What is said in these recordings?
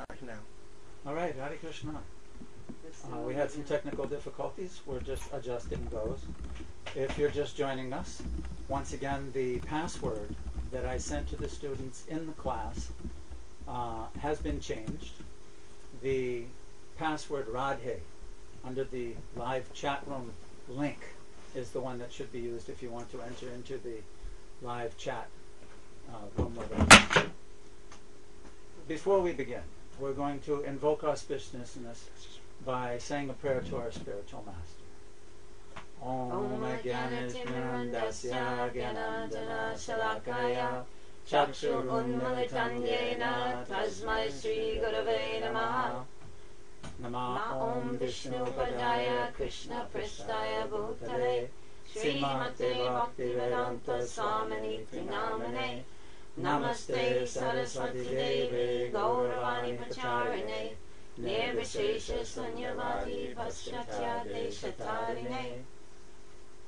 back now. All right, Hare Krishna. We had some technical difficulties. We're just adjusting those. If you're just joining us, once again, the password that I sent to the students in the class has been changed. The password Radhe under the live chat room link is the one that should be used if you want to enter into the live chat room with us. Before we begin, we're going to invoke auspiciousness by saying a prayer to our spiritual master. Om Jnana-Timirandasya Jnana Shalakaya Chakshu Unmilitanjena Tasmai Sri Gurave Namaha. Nama Om Vishnu Padaya Krishna Pristaya Bhutale Srimate Bhaktivedanta Swaminiti Namane Namaste Saraswati Deve Gauravani Pacharine Nirvishesha Sunyavadi Paschatya Deshatarine.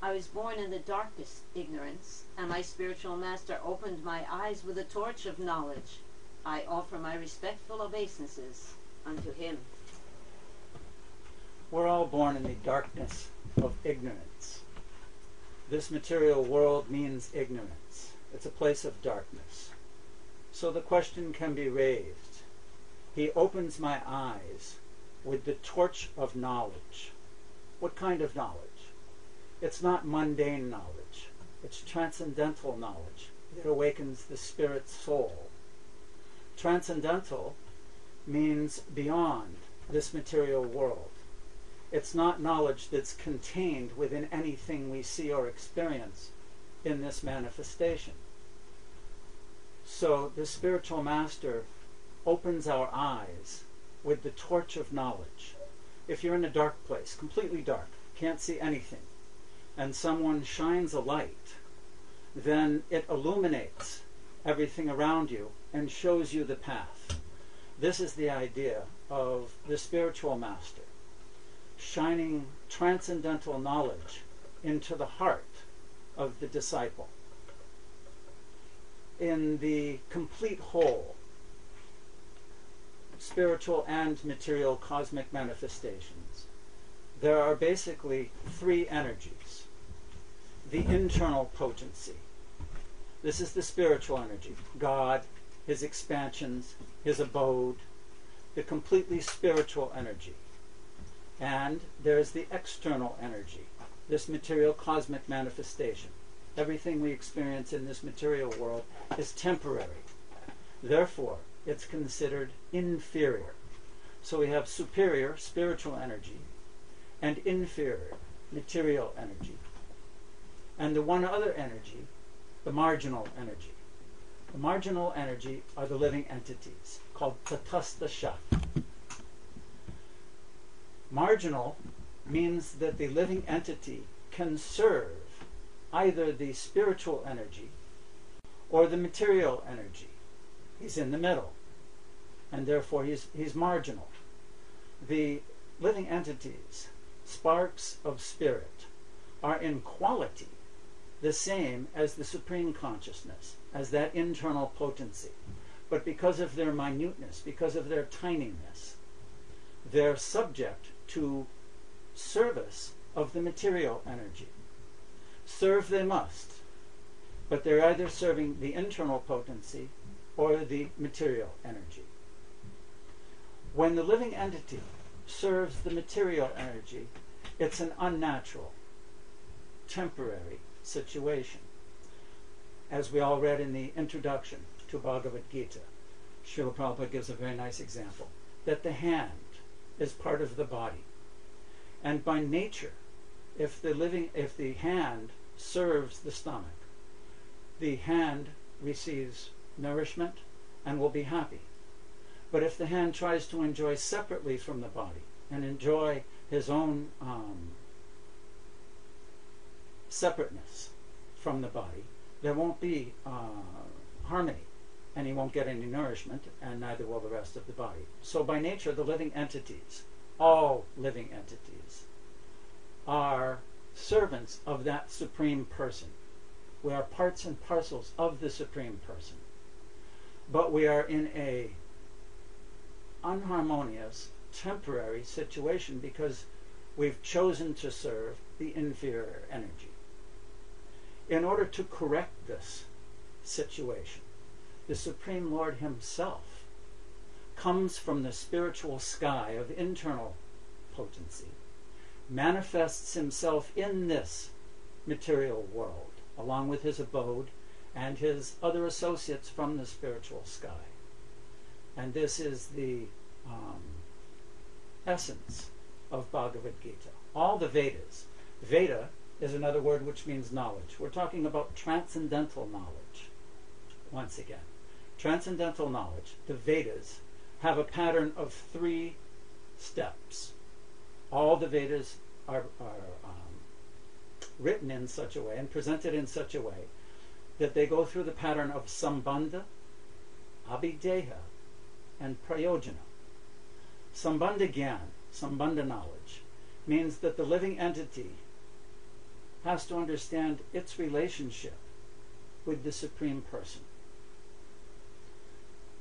I was born in the darkest ignorance, and my spiritual master opened my eyes with a torch of knowledge. I offer my respectful obeisances unto him. We're all born in the darkness of ignorance. This material world means ignorance. It's a place of darkness. So the question can be raised. He opens my eyes with the torch of knowledge. What kind of knowledge? It's not mundane knowledge. It's transcendental knowledge that awakens the spirit's soul. Transcendental means beyond this material world. It's not knowledge that's contained within anything we see or experience in this manifestation. So the spiritual master opens our eyes with the torch of knowledge. If you're in a dark place, completely dark, can't see anything, and someone shines a light, then it illuminates everything around you and shows you the path. This is the idea of the spiritual master, shining transcendental knowledge into the heart of the disciple. In the complete whole, spiritual and material cosmic manifestations, there are basically three energies. The internal potency. This is the spiritual energy. God, his expansions, his abode, the completely spiritual energy. And there's the external energy, this material cosmic manifestation. Everything we experience in this material world is temporary. Therefore, it's considered inferior. So we have superior spiritual energy and inferior material energy. And the one other energy, the marginal energy. The marginal energy are the living entities, called tatastha shakti. Marginal means that the living entity can serve either the spiritual energy or the material energy. He's in the middle, and therefore he's marginal. The living entities, sparks of spirit, are in quality the same as the supreme consciousness, as that internal potency. But because of their minuteness, because of their tininess, they're subject to service of the material energy. Serve they must, but they're either serving the internal potency or the material energy. When the living entity serves the material energy, it's an unnatural, temporary situation. As we all read in the introduction to Bhagavada-Gita, Srila Prabhupada gives a very nice example, that the hand is part of the body. And by nature, if the hand serves the stomach, the hand receives nourishment and will be happy. But if the hand tries to enjoy separately from the body and enjoy his own separateness from the body, there won't be harmony, and he won't get any nourishment, and neither will the rest of the body. So by nature, the living entities, all living entities, are servants of that supreme person. We are parts and parcels of the supreme person. But we are in a unharmonious, temporary situation because we've chosen to serve the inferior energy. In order to correct this situation, the Supreme Lord himself comes from the spiritual sky of internal potency, manifests himself in this material world, along with his abode and his other associates from the spiritual sky. And this is the essence of Bhagavad-Gita. All the Vedas. Veda is another word which means knowledge. We're talking about transcendental knowledge. Once again, transcendental knowledge, the Vedas, have a pattern of 3 steps. All the Vedas are written in such a way and presented in such a way that they go through the pattern of Sambandha, Abhideha, and Prayojana. Sambandha Gyan, Sambandha knowledge, means that the living entity has to understand its relationship with the Supreme Person.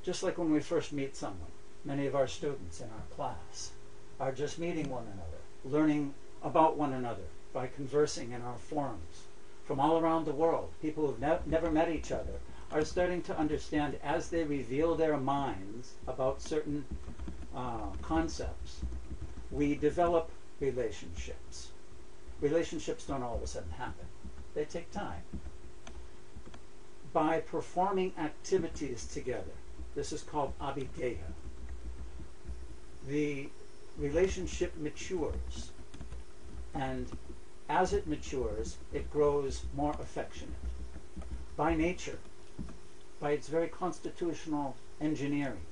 Just like when we first meet someone, many of our students in our class are just meeting one another, learning about one another by conversing in our forums. From all around the world, people who've never met each other are starting to understand as they reveal their minds about certain concepts. We develop relationships. Relationships don't all of a sudden happen. They take time. By performing activities together, this is called abhideha, the relationship matures, and as it matures, it grows more affectionate. By nature, by its very constitutional engineering,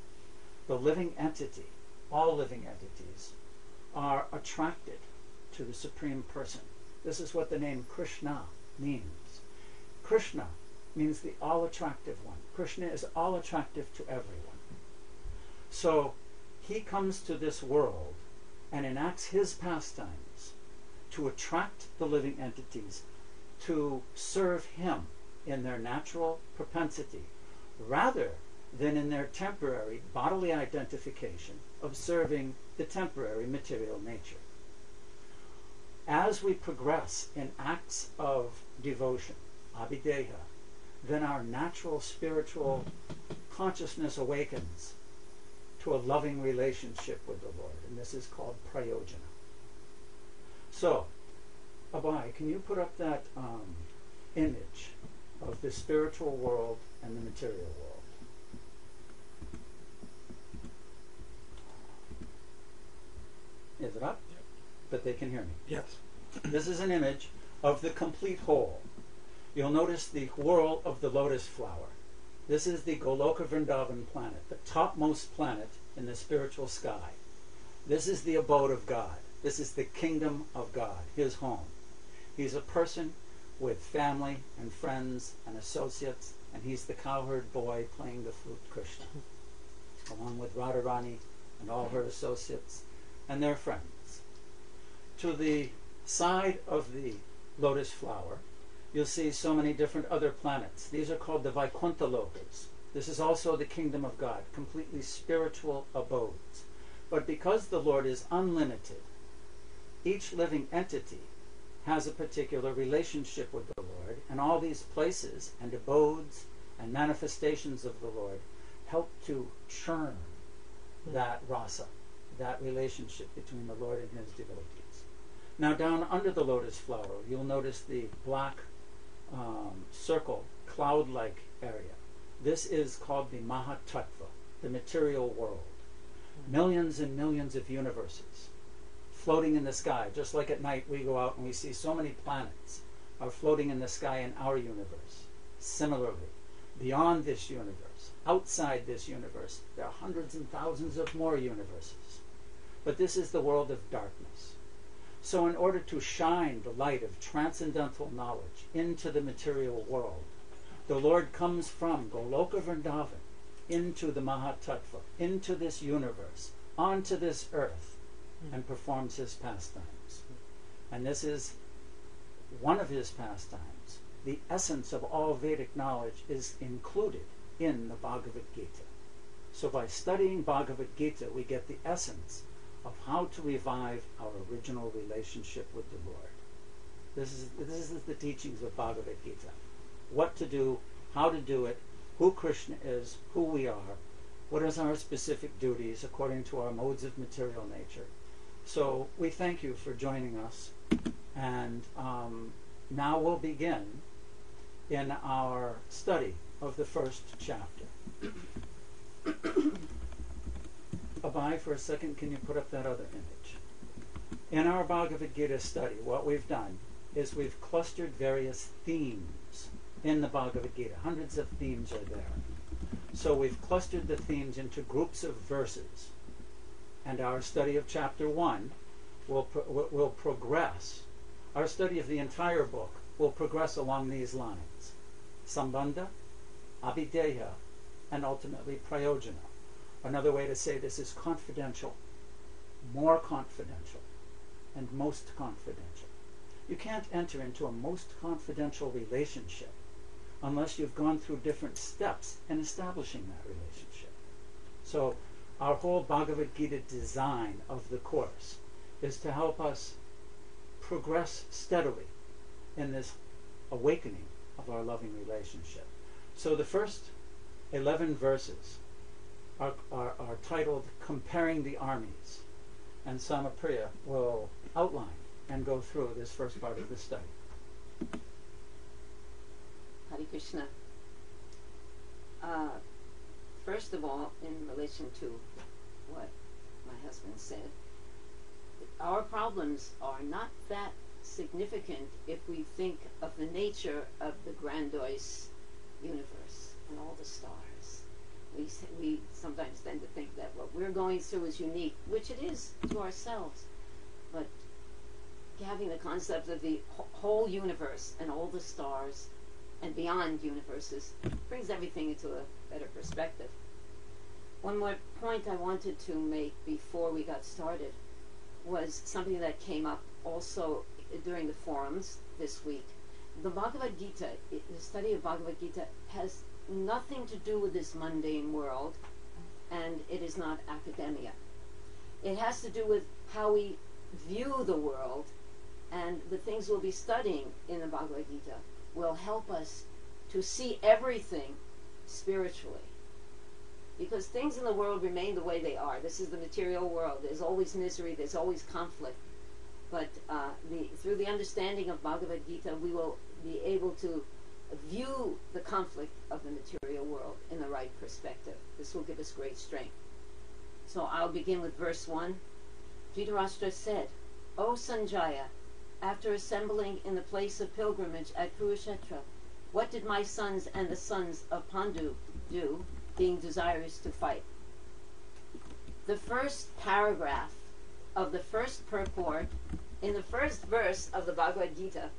the living entity, all living entities, are attracted to the Supreme Person. This is what the name Krishna means. Krishna means the all-attractive one. Krishna is all-attractive to everyone. So he comes to this world and enacts his pastimes to attract the living entities to serve him in their natural propensity, rather than in their temporary bodily identification of serving the temporary material nature. As we progress in acts of devotion, abhideha, then our natural spiritual consciousness awakens to a loving relationship with the Lord, and this is called prayojana. So, Abhay, can you put up that image of the spiritual world and the material world? Is it up? Yep. But they can hear me. Yes. This is an image of the complete whole. You'll notice the whorl of the lotus flower. This is the Goloka Vrindavan planet, the topmost planet in the spiritual sky. This is the abode of God. This is the kingdom of God, his home. He's a person with family and friends and associates, and he's the cowherd boy playing the flute Krishna, along with Radharani and all her associates and their friends. To the side of the lotus flower, you'll see so many different other planets. These are called the Vaikuntha Lokas. This is also the kingdom of God, completely spiritual abodes. But because the Lord is unlimited, each living entity has a particular relationship with the Lord, and all these places and abodes and manifestations of the Lord help to churn that rasa, that relationship between the Lord and his devotees. Now down under the lotus flower, you'll notice the black circle, cloud-like area. This is called the Mahatattva, the material world. Millions and millions of universes floating in the sky. Just like at night we go out and we see so many planets are floating in the sky in our universe. Similarly, beyond this universe, outside this universe, there are hundreds and thousands of more universes. But this is the world of darkness. So in order to shine the light of transcendental knowledge into the material world, the Lord comes from Goloka Vrindavan into the Mahatattva, into this universe, onto this earth, and performs his pastimes. And this is one of his pastimes. The essence of all Vedic knowledge is included in the Bhagavad-Gita. So by studying Bhagavad Gita, we get the essence of how to revive our original relationship with the Lord. This is the teachings of Bhagavad Gita. What to do, how to do it, who Krishna is, who we are, what is our specific duties according to our modes of material nature. So we thank you for joining us, and now we'll begin in our study of the first chapter. Abhi, for a second, can you put up that other image? In our Bhagavad Gita study, what we've done is we've clustered various themes in the Bhagavad Gita. Hundreds of themes are there. So we've clustered the themes into groups of verses. And our study of chapter 1 will progress. Our study of the entire book will progress along these lines. Sambandha, Abhideya, and ultimately Prayojana. Another way to say this is confidential, more confidential, and most confidential. You can't enter into a most confidential relationship unless you've gone through different steps in establishing that relationship. So our whole Bhagavad Gita design of the course is to help us progress steadily in this awakening of our loving relationship. So the first 11 verses are titled Comparing the Armies, and Samapriya will outline and go through this first part of the study. Hare Krishna. First of all, in relation to what my husband said, our problems are not that significant if we think of the nature of the grandiose universe and all the stars. We sometimes tend to think that what we're going through is unique, which it is to ourselves. But having the concept of the whole universe and all the stars and beyond universes brings everything into a better perspective. One more point I wanted to make before we got started was something that came up also during the forums this week. The Bhagavad Gita, the study of Bhagavad Gita, has nothing to do with this mundane world, and it is not academia. It has to do with how we view the world, and the things we'll be studying in the Bhagavad Gita will help us to see everything spiritually. Because things in the world remain the way they are. This is the material world. There's always misery, there's always conflict. But through the understanding of Bhagavad Gita, we will be able to view the conflict of the material world in the right perspective. This will give us great strength. So I'll begin with verse 1. Dhritarashtra said, O Sanjaya, after assembling in the place of pilgrimage at Kurukshetra, what did my sons and the sons of Pandu do, being desirous to fight? The first paragraph of the first purport, in the first verse of the Bhagavad Gita,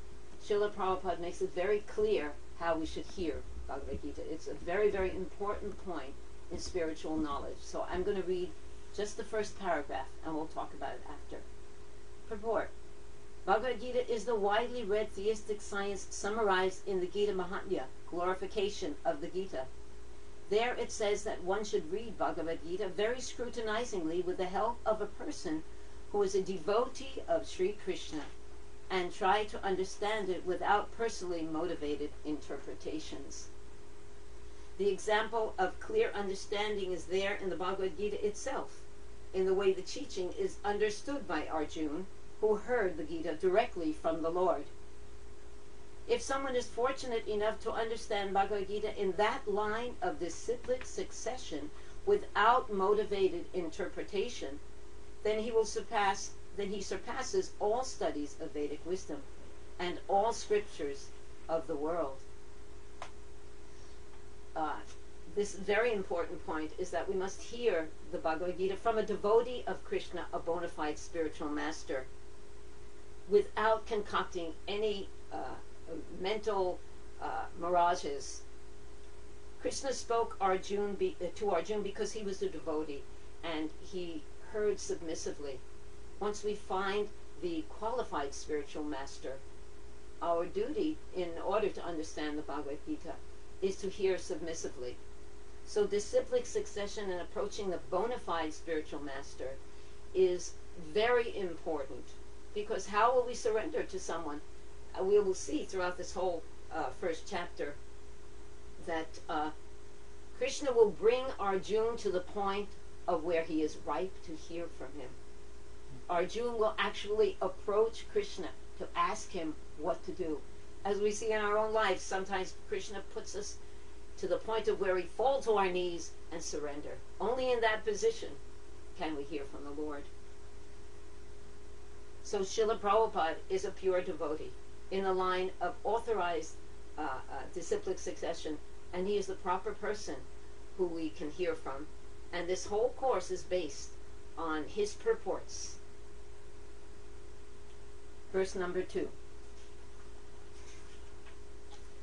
Srila Prabhupada makes it very clear how we should hear Bhagavad Gita. It's a very, very important point in spiritual knowledge. So I'm going to read just the first paragraph, and we'll talk about it after. Purport. Bhagavad Gita is the widely read theistic science summarized in the Gita Mahatmya, glorification of the Gita. There it says that one should read Bhagavad Gita very scrutinizingly with the help of a person who is a devotee of Sri Krishna, and try to understand it without personally motivated interpretations. The example of clear understanding is there in the Bhagavad Gita itself, in the way the teaching is understood by Arjuna, who heard the Gita directly from the Lord. If someone is fortunate enough to understand Bhagavad Gita in that line of the cyclic succession without motivated interpretation, then he surpasses all studies of Vedic wisdom and all scriptures of the world. This very important point is that we must hear the Bhagavad Gita from a devotee of Krishna, a bona fide spiritual master, without concocting any mental mirages. Krishna spoke to Arjuna because he was a devotee, and he heard submissively. Once we find the qualified spiritual master, our duty, in order to understand the Bhagavad Gita, is to hear submissively. So disciplic succession and approaching the bona fide spiritual master is very important, because how will we surrender to someone? We will see throughout this whole first chapter that Krishna will bring Arjuna to the point of where he is ripe to hear from him. Arjuna will actually approach Krishna to ask him what to do. As we see in our own lives, sometimes Krishna puts us to the point of where we fall to our knees and surrender. Only in that position can we hear from the Lord. So Srila Prabhupada is a pure devotee in the line of authorized disciplic succession, and he is the proper person who we can hear from. And this whole course is based on his purports. Verse number 2.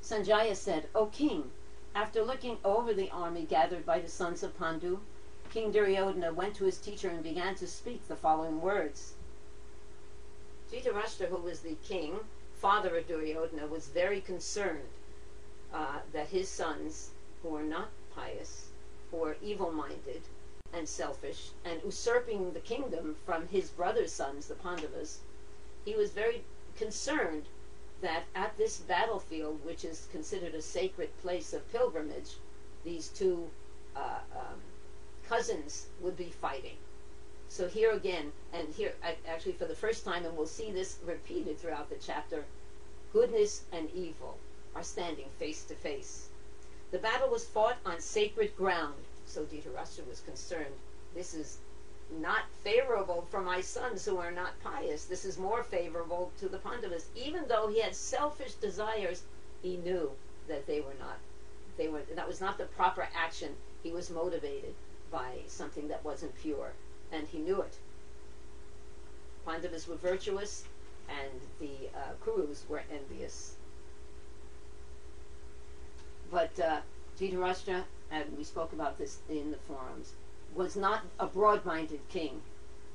Sanjaya said, "O king, after looking over the army gathered by the sons of Pandu, King Duryodhana went to his teacher and began to speak the following words." Dhritarashtra, who was the king, father of Duryodhana, was very concerned that his sons, who were not pious, who were evil-minded and selfish, and usurping the kingdom from his brother's sons, the Pandavas, he was very concerned that at this battlefield, which is considered a sacred place of pilgrimage, these two cousins would be fighting. So here again, and here actually for the first time, and we'll see this repeated throughout the chapter, goodness and evil are standing face to face. The battle was fought on sacred ground, so Dhritarashtra was concerned. This is not favorable for my sons who are not pious. This is more favorable to the Pandavas. Even though he had selfish desires, he knew that that was not the proper action. He was motivated by something that wasn't pure, and he knew it. Pandavas were virtuous, and the Kurus were envious. But Dhritarashtra, and we spoke about this in the forums, was not a broad-minded king.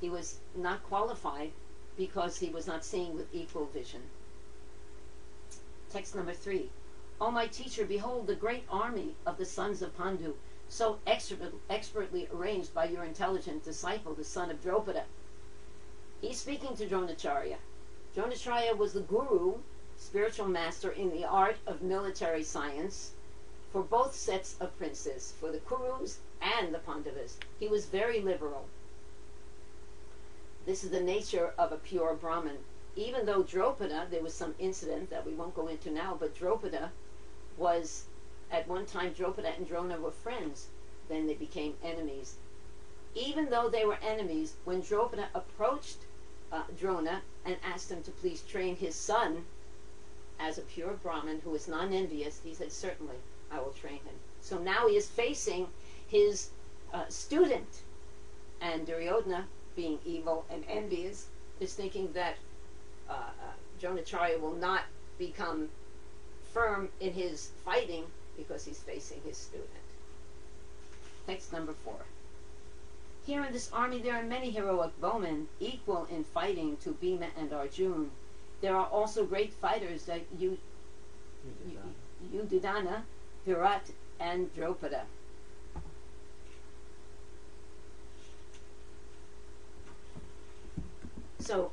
He was not qualified because he was not seeing with equal vision. Text number 3. "O my teacher, behold the great army of the sons of Pandu, so expertly arranged by your intelligent disciple, the son of Drupada." He's speaking to Dronacharya. Dronacharya was the guru, spiritual master in the art of military science for both sets of princes, for the Kurus and the Pandavas. He was very liberal. This is the nature of a pure Brahmin. Even though Drupada, there was some incident that we won't go into now, but Drupada was, at one time, Drupada and Drona were friends. Then they became enemies. Even though they were enemies, when Drupada approached Drona and asked him to please train his son as a pure Brahmin who was non-envious, he said, "Certainly, I will train him." So now he is facing his student, and Duryodhana, being evil and envious, is thinking that Dronacharya will not become firm in his fighting because he's facing his student. Text number 4. "Here in this army there are many heroic bowmen, equal in fighting to Bhima and Arjuna. There are also great fighters like Yudhidhana, Virat, and Drupada." So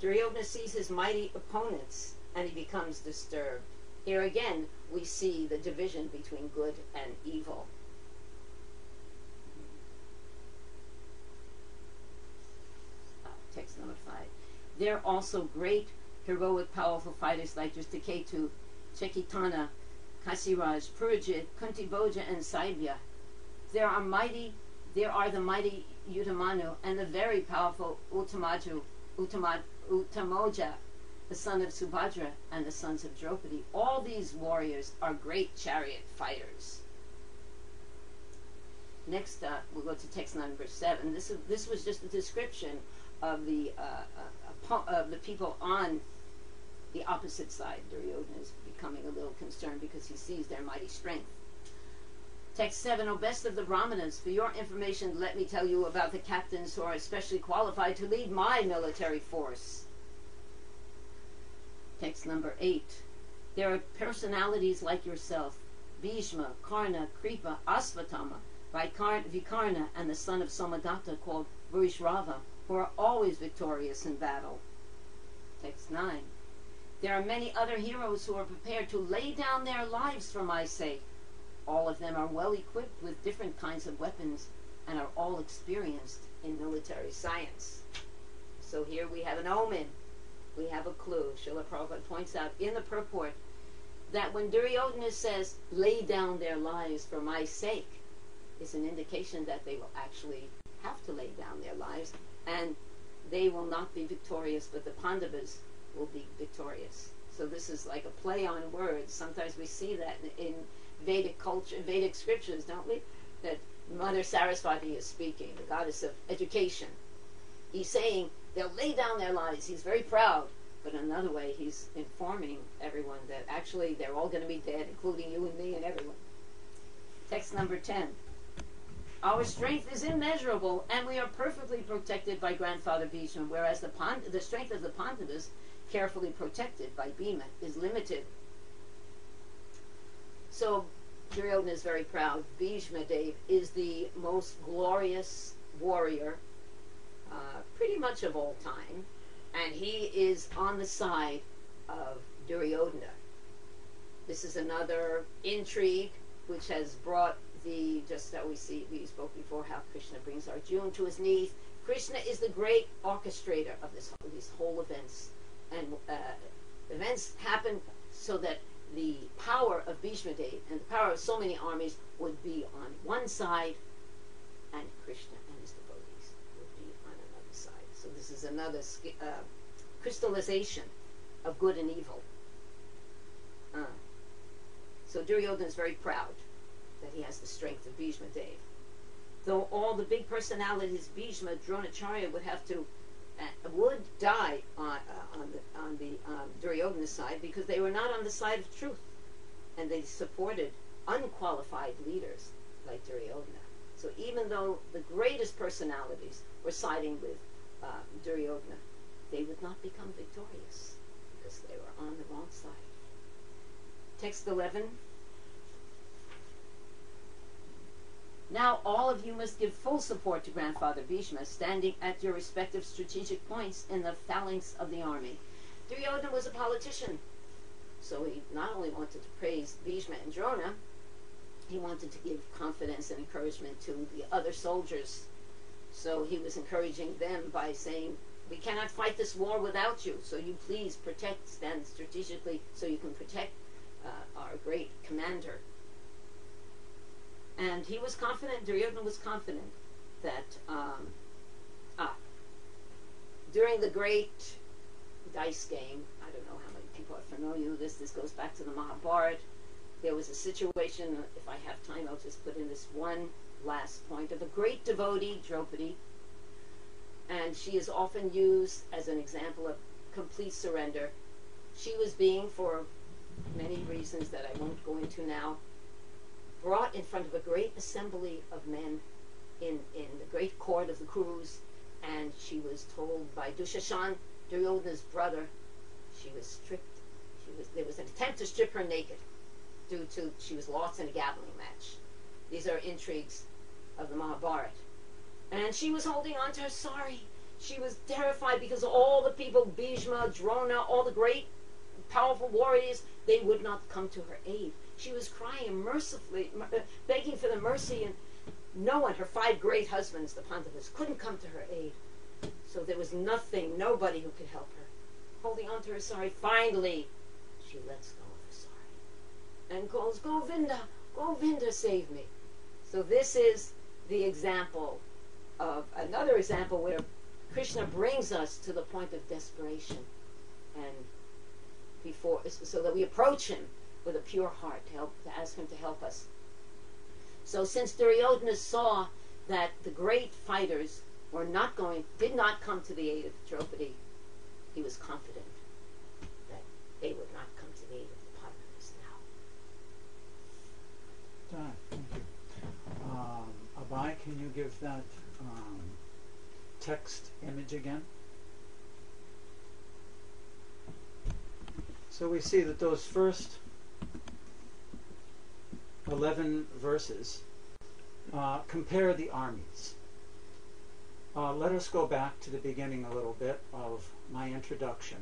Duryodhana sees his mighty opponents and he becomes disturbed. Here again we see the division between good and evil. Text number 5. "There are also great, heroic, powerful fighters like Drishtaketu, Chekitana, Kasiraj, Purajit, Kuntiboja, and Saibya. There are the mighty Utamanu and the very powerful Uttamoja, the son of Subhadra, and the sons of Draupadi. All these warriors are great chariot fighters." Next, we'll go to text number 7. This was just a description of the people on the opposite side. Duryodhana is becoming a little concerned because he sees their mighty strength. Text 7. "O best of the Brahmanas, for your information, let me tell you about the captains who are especially qualified to lead my military force." Text number 8. "There are personalities like yourself, Bhishma, Karna, Kripa, Asvatthama, Vikarna, and the son of Somadatta called Vrishrava, who are always victorious in battle. Text 9. There are many other heroes who are prepared to lay down their lives for my sake. All of them are well equipped with different kinds of weapons and are all experienced in military science. So here we have an omen. We have a clue. Srila Prabhupada points out in the purport that when Duryodhana says, lay down their lives for my sake, is an indication that they will actually have to lay down their lives, and they will not be victorious, but the Pandavas will be victorious. So this is like a play on words. Sometimes we see that in Vedic culture, Vedic scriptures, don't we? That Mother Saraswati is speaking, the goddess of education. He's saying they'll lay down their lives. He's very proud. But in another way, he's informing everyone that actually they're all going to be dead, including you and me and everyone. Text number 10. Our strength is immeasurable, and we are perfectly protected by Grandfather Bhishma, whereas the strength of the Pandavas, carefully protected by Bhima, is limited. So Duryodhana is very proud. Bhishma Dev is the most glorious warrior pretty much of all time, and he is on the side of Duryodhana. This is another intrigue which has brought just that we spoke before how Krishna brings Arjuna to his knees. Krishna is the great orchestrator of these whole events, and events happen so that the power of Bhishma Dev and the power of so many armies would be on one side, and Krishna and his devotees would be on another side. So this is another crystallization of good and evil. So Duryodhana is very proud that he has the strength of Bhishma Dev. Though all the big personalities, Bhishma, Dronacharya would die on the Duryodhana side because they were not on the side of truth, and they supported unqualified leaders like Duryodhana. So even though the greatest personalities were siding with Duryodhana, they would not become victorious because they were on the wrong side. Text 11. Now all of you must give full support to Grandfather Bhishma, standing at your respective strategic points in the phalanx of the army. Duryodhana was a politician, so he not only wanted to praise Bhishma and Drona, he wanted to give confidence and encouragement to the other soldiers. So he was encouraging them by saying, we cannot fight this war without you, so you please stand strategically so you can protect our great commander. And he was confident, Duryodhana was confident that during the great dice game, I don't know how many people are familiar with this goes back to the Mahabharata. There was a situation, if I have time I'll just put in this one last point, of a great devotee, Draupadi, and she is often used as an example of complete surrender. She was being, for many reasons that I won't go into now, brought in front of a great assembly of men in the great court of the Kurus, and she was told by Dushashan, Duryodhana's brother, she was stripped. There was an attempt to strip her naked due to she was lost in a gambling match. These are intrigues of the Mahabharata. And she was holding on to her sari. She was terrified because all the people, Bhishma, Drona, all the great powerful warriors, they would not come to her aid. She was crying mercifully, begging for the mercy, and no one, her 5 great husbands, the Pandavas, couldn't come to her aid. So there was nobody who could help her. Holding on to her sari, finally, she lets go of her sari and calls, Govinda, Govinda, save me. So this is the example of, another example where Krishna brings us to the point of desperation, and so that we approach him with a pure heart to ask him to help us. So since Duryodhana saw that the great fighters did not come to the aid of Draupadi, he was confident that they would not come to the aid of the Pandavas now. Done. Thank you. Abai, can you give that text image again? So we see that those first 11 verses compare the armies. Let us go back to the beginning a little bit of my introduction.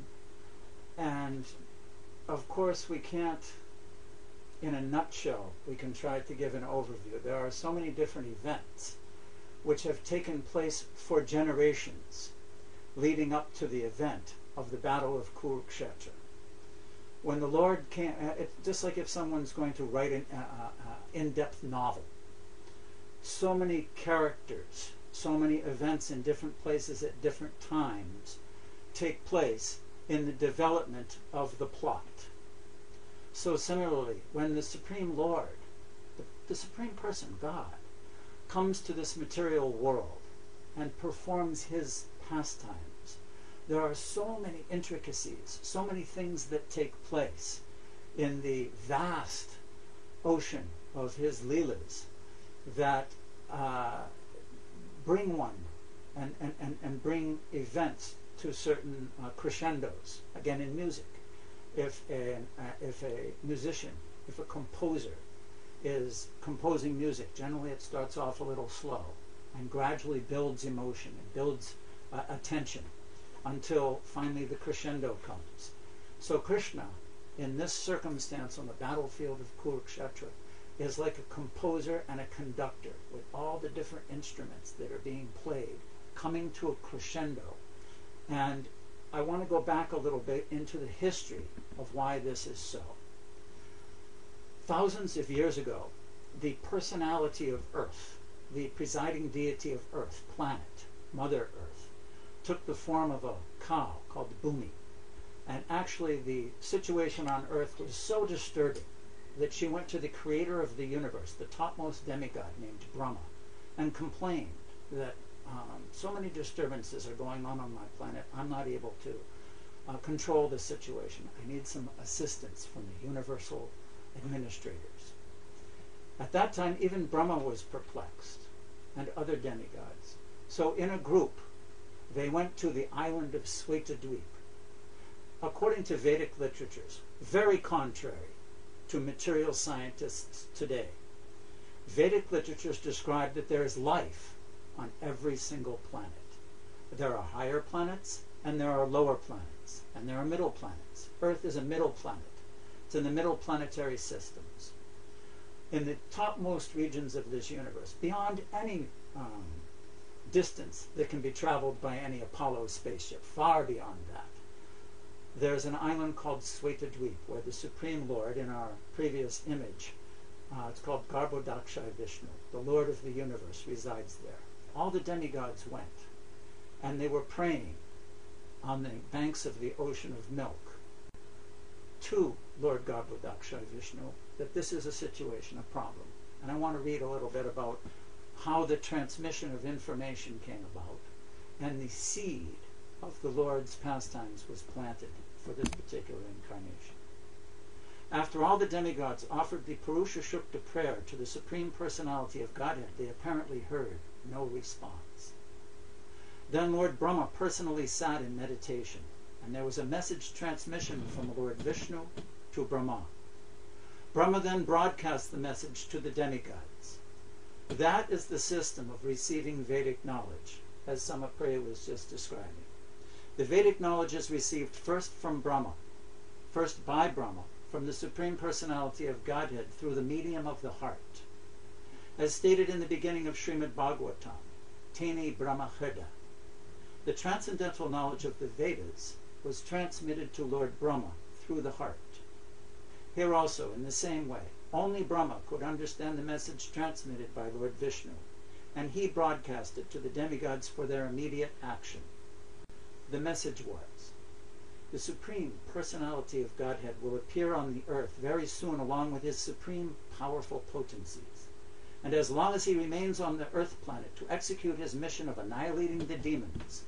And of course we can't, in a nutshell, we can try to give an overview. There are so many different events which have taken place for generations leading up to the event of the Battle of Kurukshetra. When the Lord came, it's just like if someone's going to write an in-depth novel. So many characters, so many events in different places at different times take place in the development of the plot. So similarly, when the Supreme Lord, the Supreme Person, God, comes to this material world and performs his pastimes, there are so many intricacies, so many things that take place in the vast ocean of his Leelas that bring one and bring events to certain crescendos. Again, in music, if a musician, if a composer is composing music, generally it starts off a little slow and gradually builds emotion and builds attention until finally the crescendo comes. So Krishna, in this circumstance on the battlefield of Kurukshetra, is like a composer and a conductor with all the different instruments that are being played, coming to a crescendo. And I want to go back a little bit into the history of why this is so. Thousands of years ago, the personality of Earth, the presiding deity of Earth, planet, Mother Earth, took the form of a cow called Bhumi. And actually the situation on Earth was so disturbing that she went to the creator of the universe, the topmost demigod named Brahma, and complained that so many disturbances are going on my planet. I'm not able to control the situation. I need some assistance from the universal administrators. At that time, even Brahma was perplexed, and other demigods. So in a group, they went to the island of Swetadweep. According to Vedic literatures, very contrary to material scientists today, Vedic literatures describe that there is life on every single planet. There are higher planets and there are lower planets and there are middle planets. Earth is a middle planet. It's in the middle planetary systems. In the topmost regions of this universe, beyond any distance that can be traveled by any Apollo spaceship, far beyond that, there's an island called Swetadweep where the Supreme Lord, in our previous image, it's called Bhagavada-Gita Vishnu, the Lord of the universe, resides there. All the demigods went, and they were praying on the banks of the ocean of milk to Lord Bhagavada-Gita Vishnu that this is a situation, a problem. And I want to read a little bit about how the transmission of information came about and the seed of the Lord's pastimes was planted for this particular incarnation. After all the demigods offered the Purusha Shukta prayer to the Supreme Personality of Godhead, they apparently heard no response. Then Lord Brahma personally sat in meditation, and there was a message transmission from Lord Vishnu to Brahma. Brahma then broadcast the message to the demigods. That is the system of receiving Vedic knowledge, as Samapriya was just describing. The Vedic knowledge is received first from Brahma, first by Brahma, from the Supreme Personality of Godhead through the medium of the heart. As stated in the beginning of Srimad Bhagavatam, Teni Brahma Hrida, the transcendental knowledge of the Vedas was transmitted to Lord Brahma through the heart. Here also, in the same way, only Brahma could understand the message transmitted by Lord Vishnu, and he broadcast it to the demigods for their immediate action. The message was, the Supreme Personality of Godhead will appear on the earth very soon along with his supreme powerful potencies. And as long as he remains on the earth planet to execute his mission of annihilating the demons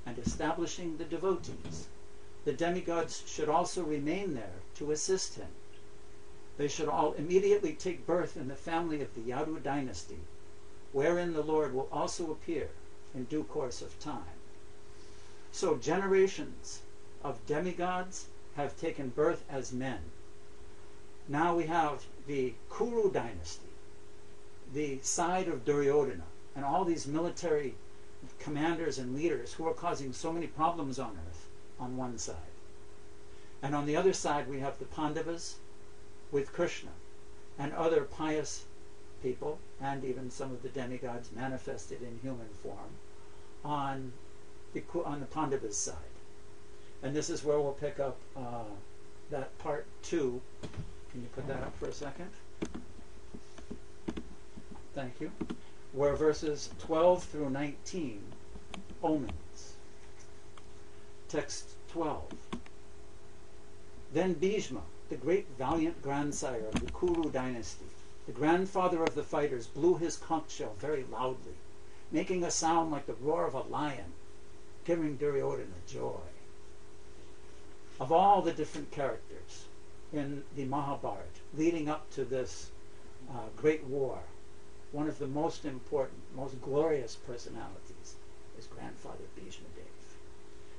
and establishing the devotees, the demigods should also remain there to assist him. They should all immediately take birth in the family of the Yadu dynasty, wherein the Lord will also appear in due course of time. So generations of demigods have taken birth as men. Now we have the Kuru dynasty, the side of Duryodhana, and all these military commanders and leaders who are causing so many problems on earth on one side. And on the other side we have the Pandavas with Krishna and other pious people, and even some of the demigods manifested in human form on the Pandavas' side. And this is where we'll pick up that part 2. Can you put that up for a second? Thank you. Where verses 12 through 19, omens. Text 12. Then Bhishma, the great valiant grandsire of the Kuru dynasty, the grandfather of the fighters, blew his conch shell very loudly, making a sound like the roar of a lion, giving Duryodhana joy. Of all the different characters in the Mahabharata leading up to this great war, one of the most important, most glorious personalities is grandfather Bhishma Dev.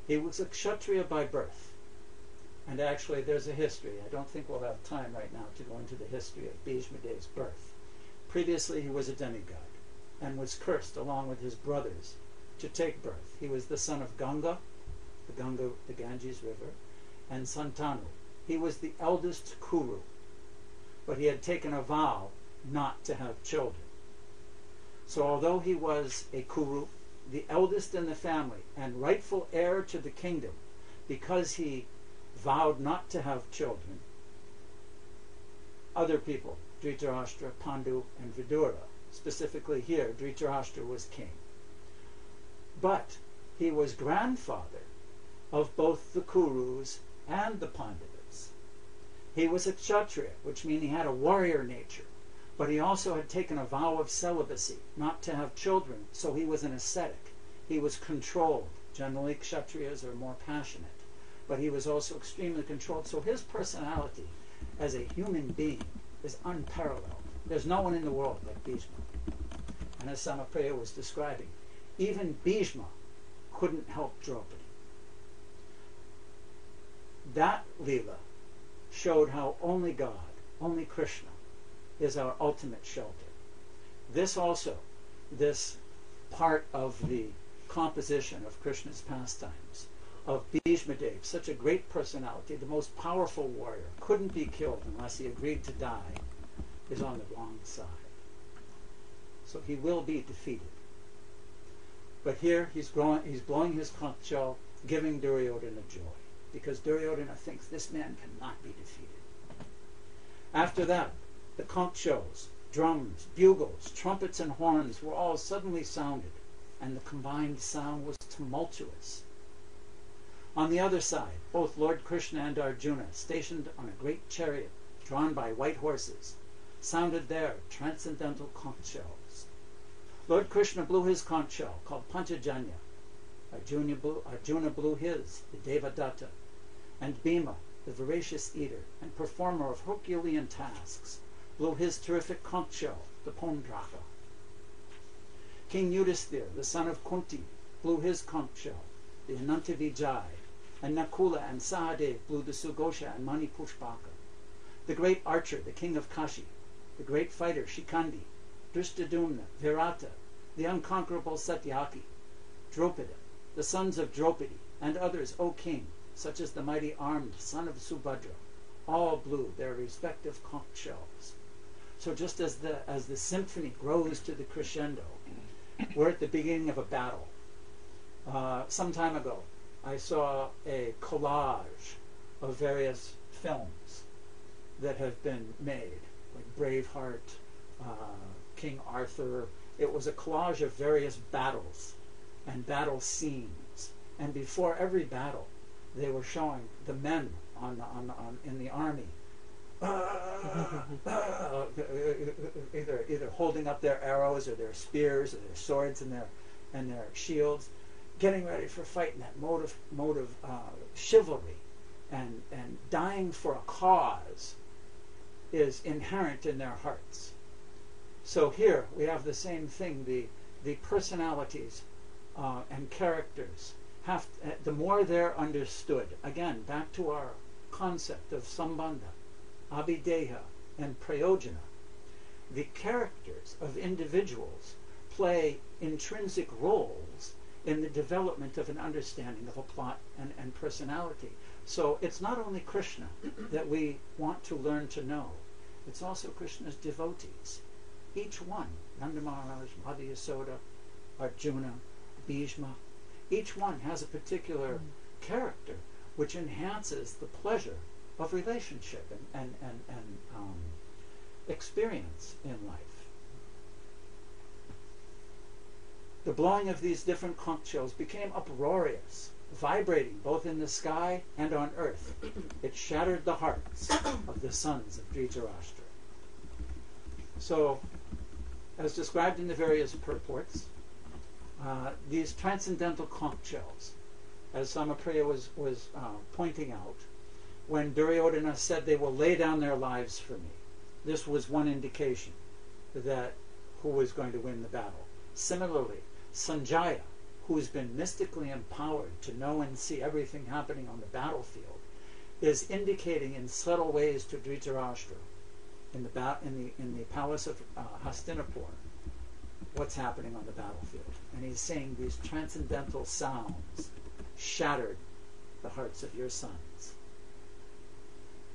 He was a Kshatriya by birth. And actually there's a history. I don't think we'll have time right now to go into the history of Bhishma Dev's birth. Previously he was a demigod and was cursed along with his brothers to take birth. He was the son of Ganga, the Ganges River, and Santanu. He was the eldest Kuru, but he had taken a vow not to have children. So although he was a Kuru, the eldest in the family and rightful heir to the kingdom, because he vowed not to have children, other people, Dhritarashtra, Pandu, and Vidura, specifically here, Dhritarashtra was king. But he was grandfather of both the Kurus and the Pandavas. He was a Kshatriya, which means he had a warrior nature, but he also had taken a vow of celibacy, not to have children, so he was an ascetic. He was controlled. Generally, Kshatriyas are more passionate, but he was also extremely controlled. So his personality as a human being is unparalleled. There's no one in the world like Bhishma. And as Samapriya was describing, even Bhishma couldn't help Draupadi. That Leela showed how only God, only Krishna, is our ultimate shelter. This also, this part of the composition of Krishna's pastimes, of Bhishma Dev, such a great personality, the most powerful warrior, couldn't be killed unless he agreed to die, is on the wrong side. So he will be defeated. But here he's blowing his conch shell, giving Duryodhana joy, because Duryodhana thinks this man cannot be defeated. After that, the conch shells, drums, bugles, trumpets, and horns were all suddenly sounded, and the combined sound was tumultuous. On the other side, both Lord Krishna and Arjuna, stationed on a great chariot drawn by white horses, sounded their transcendental conch shells. Lord Krishna blew his conch shell, called Panchajanya. Arjuna blew his, the Devadatta, and Bhima, the voracious eater and performer of Herculean tasks, blew his terrific conch shell, the Pondraka. King Yudhisthira, the son of Kunti, blew his conch shell, the Anantavijay, and Nakula and Sahadev blew the Sugosha and Mani-Pushpaka. The great archer, the king of Kashi, the great fighter Shikandi, Drushtadumna, Virata, the unconquerable Satyaki, Draupadi, the sons of Draupadi, and others, O king, such as the mighty armed son of Subhadra, all blew their respective conch shells. So just as the symphony grows to the crescendo, we're at the beginning of a battle. Some time ago, I saw a collage of various films that have been made, like Braveheart, King Arthur. It was a collage of various battles and battle scenes. And before every battle, they were showing the men in the army either holding up their arrows or their spears or their swords and their shields, getting ready for fight in that mode of chivalry, and dying for a cause is inherent in their hearts. So here we have the same thing. The personalities and characters have the more they're understood. Again, back to our concept of sambandha, abhideha, and prayojana. The characters of individuals play intrinsic roles in the development of an understanding of a plot and personality. So it's not only Krishna that we want to learn to know, it's also Krishna's devotees. Each one, Nanda Maharaj, Mother Yasoda, Arjuna, Bhishma, each one has a particular character which enhances the pleasure of relationship and experience in life. The blowing of these different conch shells became uproarious, vibrating both in the sky and on earth. It shattered the hearts of the sons of Dhritarashtra. So, as described in the various purports, these transcendental conch shells, as Samapriya was pointing out, when Duryodhana said they will lay down their lives for me, this was one indication that who was going to win the battle. Similarly, Sanjaya, who's been mystically empowered to know and see everything happening on the battlefield, is indicating in subtle ways to Dhritarashtra in the palace of Hastinapur what's happening on the battlefield. And he's saying these transcendental sounds shattered the hearts of your sons.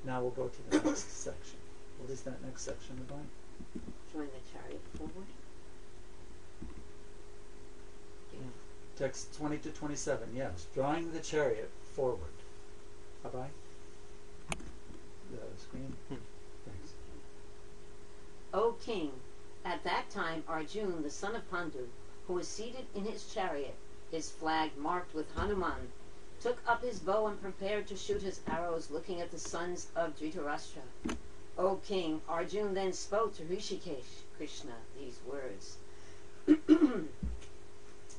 Now we'll go to the next section. What is that next section about? Join the chariot forward. Text 20 to 27, yes. Drawing the chariot forward. Bye-bye. The screen. Thanks. O king, at that time Arjuna, the son of Pandu, who was seated in his chariot, his flag marked with Hanuman, took up his bow and prepared to shoot his arrows, looking at the sons of Dhritarashtra. O king, Arjuna then spoke to Rishikesh, Krishna, these words.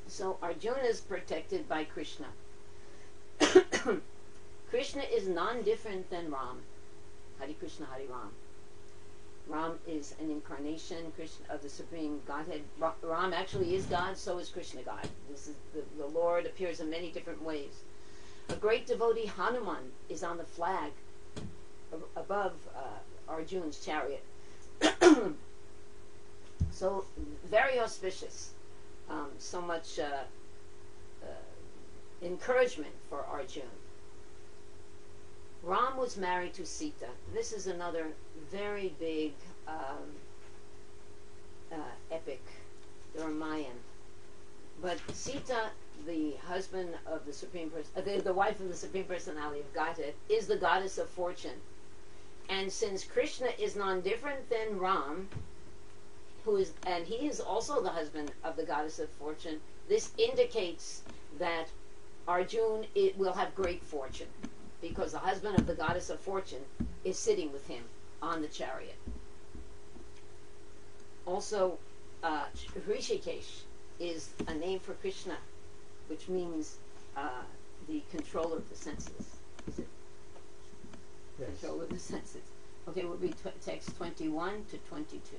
So Arjuna is protected by Krishna. Krishna is non-different than Ram. Hare Krishna, Hare Ram. Ram is an incarnation of the Supreme Godhead. Ram actually is God, so is Krishna God. This is the Lord appears in many different ways. A great devotee, Hanuman, is on the flag above Arjuna's chariot. So very auspicious. So much encouragement for Arjuna. Ram was married to Sita. This is another very big epic, the Ramayana. But Sita, the husband of the Supreme Person, the wife of the Supreme Personality of Godhead, is the goddess of fortune. And since Krishna is non-different than Ram, and he is also the husband of the goddess of fortune, this indicates that Arjuna will have great fortune, because the husband of the goddess of fortune is sitting with him on the chariot. Also, Rishikesh is a name for Krishna, which means the controller of the senses. Is it? Yes. Control of the senses. Okay, we'll read text 21 to 22.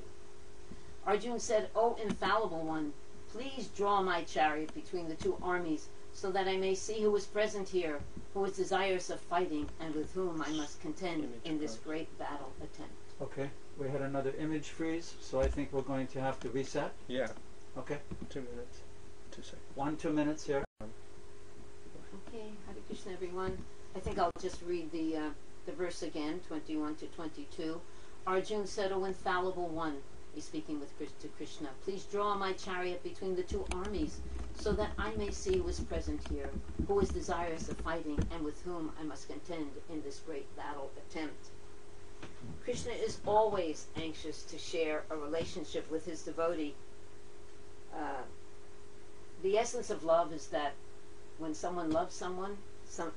Arjuna said, O infallible one, please draw my chariot between the two armies, so that I may see who is present here, who is desirous of fighting, and with whom I must contend in this great battle attempt. Okay, we had another image freeze, so I think we're going to have to reset. Yeah. Okay. 2 minutes. 2 seconds. 1, 2 minutes here. Okay, Hare Krishna, everyone. I think I'll just read the verse again, 21 to 22. Arjuna said, O infallible one, he's speaking to Krishna, please draw my chariot between the two armies, so that I may see who is present here, who is desirous of fighting, and with whom I must contend in this great battle attempt. Krishna is always anxious to share a relationship with his devotee. The essence of love is that when someone loves someone,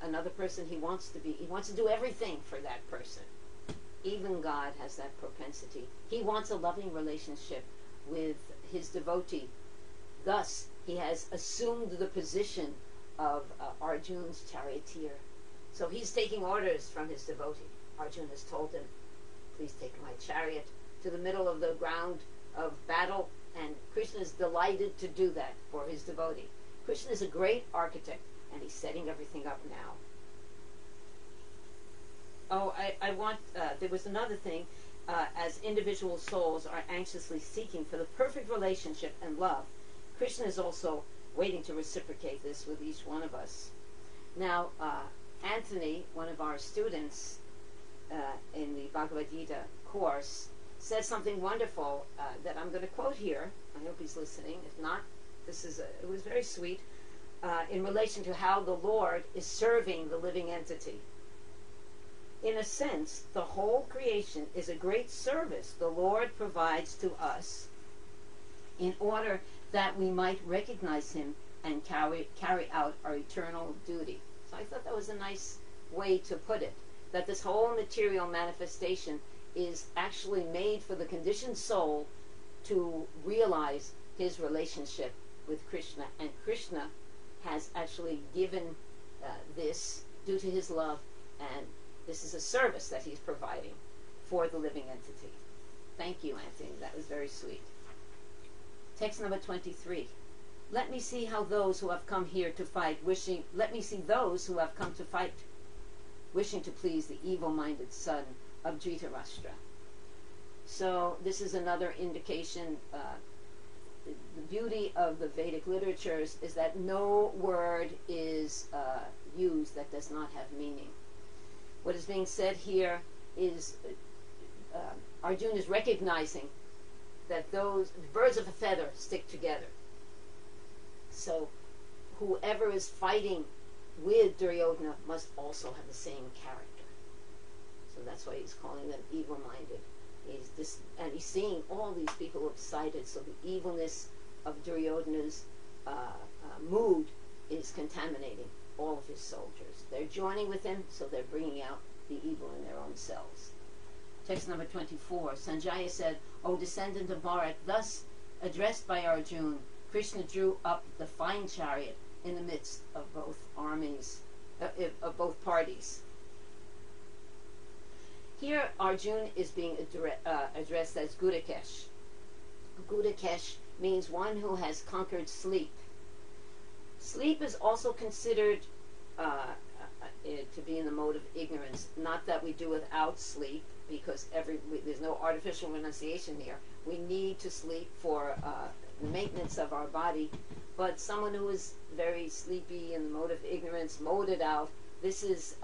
another person, he wants to do everything for that person. Even God has that propensity. He wants a loving relationship with his devotee. Thus, he has assumed the position of Arjuna's charioteer. So he's taking orders from his devotee. Arjuna has told him, please take my chariot to the middle of the ground of battle, and Krishna is delighted to do that for his devotee. Krishna is a great architect, and he's setting everything up now. Oh, I want, there was another thing. as individual souls are anxiously seeking for the perfect relationship and love, Krishna is also waiting to reciprocate this with each one of us. Now, Anthony, one of our students in the Bhagavad-Gita course, said something wonderful that I'm going to quote here. I hope he's listening. If not, it was very sweet in relation to how the Lord is serving the living entity. In a sense, the whole creation is a great service the Lord provides to us in order that we might recognize Him and carry out our eternal duty. So I thought that was a nice way to put it, that this whole material manifestation is actually made for the conditioned soul to realize his relationship with Krishna, and Krishna has actually given this due to his love, and this is a service that he's providing for the living entity. Thank you, Anthony. That was very sweet. Text number 23. Let me see how those who have come here to fight, let me see those who have come to fight, wishing to please the evil-minded son of Dhritarashtra. So this is another indication. The beauty of the Vedic literatures is that no word is used that does not have meaning. What is being said here is Arjuna is recognizing that those birds of a feather stick together. So whoever is fighting with Duryodhana must also have the same character. So that's why he's calling them evil-minded. And he's seeing all these people who have sided, so the evilness of Duryodhana's mood is contaminating all of his soldiers. They're joining with him, so they're bringing out the evil in their own selves. Text number 24. Sanjaya said, O descendant of Bharat, thus addressed by Arjuna, Krishna drew up the fine chariot in the midst of both armies, of both parties. Here, Arjuna is being addressed as Gudakesh. Gudakesh means one who has conquered sleep. Sleep is also considered to be in the mode of ignorance. Not that we do without sleep, because there's no artificial renunciation here. We need to sleep for the maintenance of our body. But someone who is very sleepy in the mode of ignorance, moded out, this is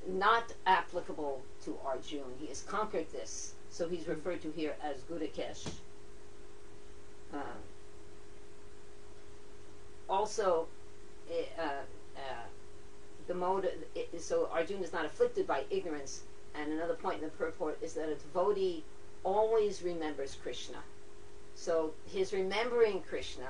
not applicable to Arjuna. He has conquered this, so he's referred to here as Gudakesh. Also, the mode, so Arjuna is not afflicted by ignorance. And another point in the purport is that a devotee always remembers Krishna. So his remembering Krishna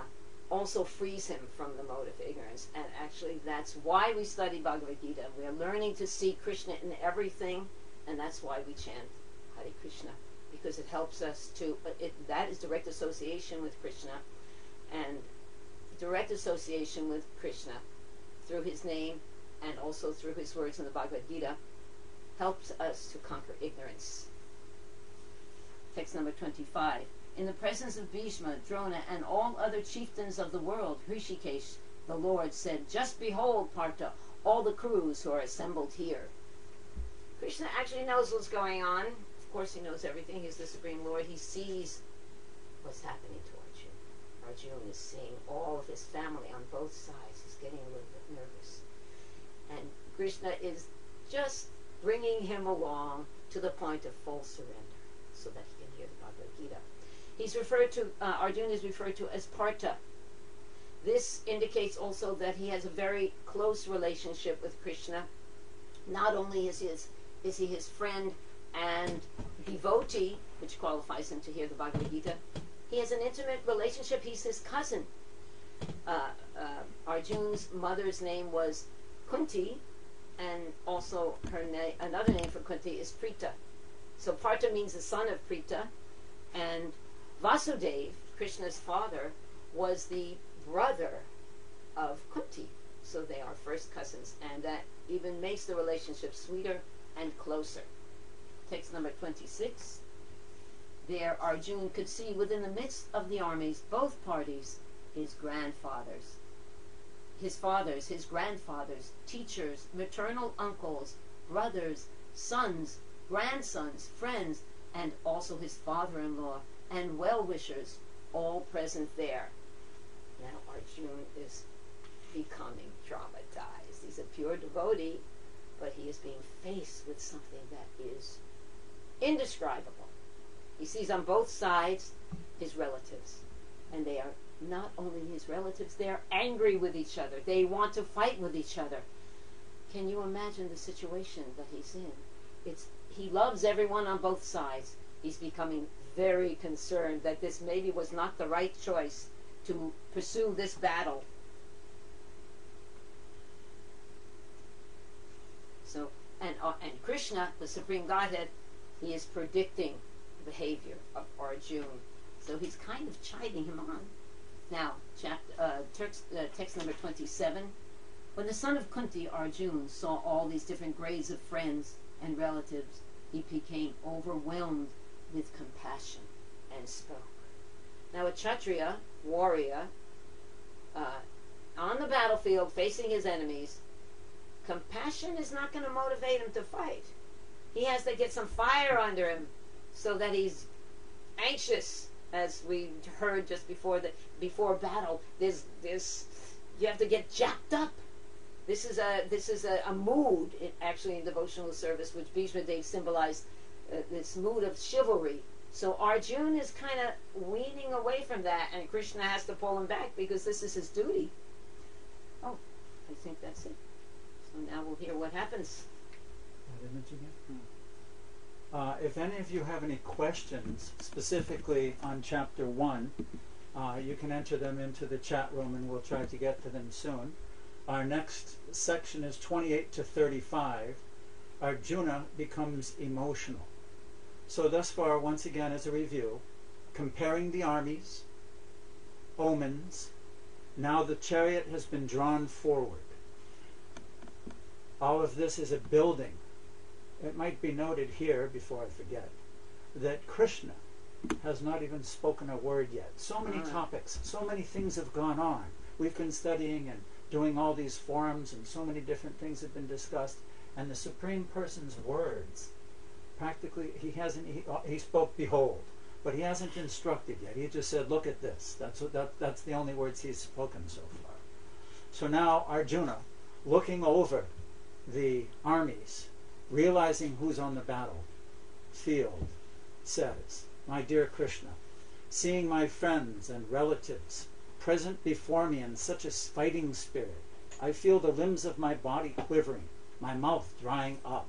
also frees him from the mode of ignorance. And actually that's why we study Bhagavad-Gita. We are learning to see Krishna in everything, and that's why we chant Hare Krishna, because it helps us to, that is direct association with Krishna, and direct association with Krishna through his name and also through his words in the Bhagavad-Gita helps us to conquer ignorance. Text number 25. In the presence of Bhishma, Drona, and all other chieftains of the world, Hrishikesh, the Lord, said, Just behold, Partha, all the crews who are assembled here. Krishna actually knows what's going on. Of course he knows everything. He's the Supreme Lord. He sees what's happening to Arjuna. Arjuna is seeing all of his family on both sides. He's getting a little bit nervous. And Krishna is just bringing him along to the point of full surrender so that he can hear the Bhagavad Gita. He's referred to, Arjuna is referred to as Partha. This indicates also that he has a very close relationship with Krishna. Not only is he his friend and devotee, which qualifies him to hear the Bhagavad Gita, he has an intimate relationship. He's his cousin. Arjuna's mother's name was Kunti, and also another name for Kunti is Prita. So Partha means the son of Prita, and Vasudeva, Krishna's father, was the brother of Kunti. So they are first cousins, and that even makes the relationship sweeter and closer. Text number 26. There Arjuna could see within the midst of the armies, both parties, his grandfathers. His fathers, his grandfathers, teachers, maternal uncles, brothers, sons, grandsons, friends, and also his father-in-law and well-wishers, all present there. Now Arjuna is becoming traumatized. He's a pure devotee, but he is being faced with something that is indescribable. He sees on both sides his relatives, and they are not only his relatives, they are angry with each other. They want to fight with each other. Can you imagine the situation that he's in? He loves everyone on both sides. He's becoming very concerned that this maybe was not the right choice to pursue this battle. So, and Krishna, the Supreme Godhead, he is predicting the behavior of Arjuna. So he's kind of chiding him on. Now, text number 27. When the son of Kunti, Arjuna, saw all these different grades of friends and relatives, he became overwhelmed with compassion and spoke. Now, a Kshatriya, warrior, on the battlefield facing his enemies, compassion is not going to motivate him to fight. He has to get some fire under him so that he's anxious, as we heard just before battle. There's you have to get jacked up. This is a mood, actually, in devotional service, which Bhishma Dev symbolized, this mood of chivalry. So Arjuna is kind of weaning away from that, and Krishna has to pull him back because this is his duty. Oh, I think that's it. So now we'll hear what happens. That image again? If any of you have any questions, specifically on Chapter 1, you can enter them into the chat room, and we'll try to get to them soon. Our next section is 28 to 35. Arjuna becomes emotional. So thus far, once again, as a review, comparing the armies, omens, now the chariot has been drawn forward. All of this is a building. It might be noted here, before I forget, that Krishna has not even spoken a word yet. So many topics, so many things have gone on. We've been studying and doing all these forums, and so many different things have been discussed, and the Supreme Person's words, practically, he spoke, behold, but he hasn't instructed yet. He just said, look at this. That's the only words he's spoken so far. So now Arjuna, looking over the armies, realizing who's on the battlefield, says, my dear Krishna, seeing my friends and relatives present before me in such a fighting spirit, I feel the limbs of my body quivering, my mouth drying up.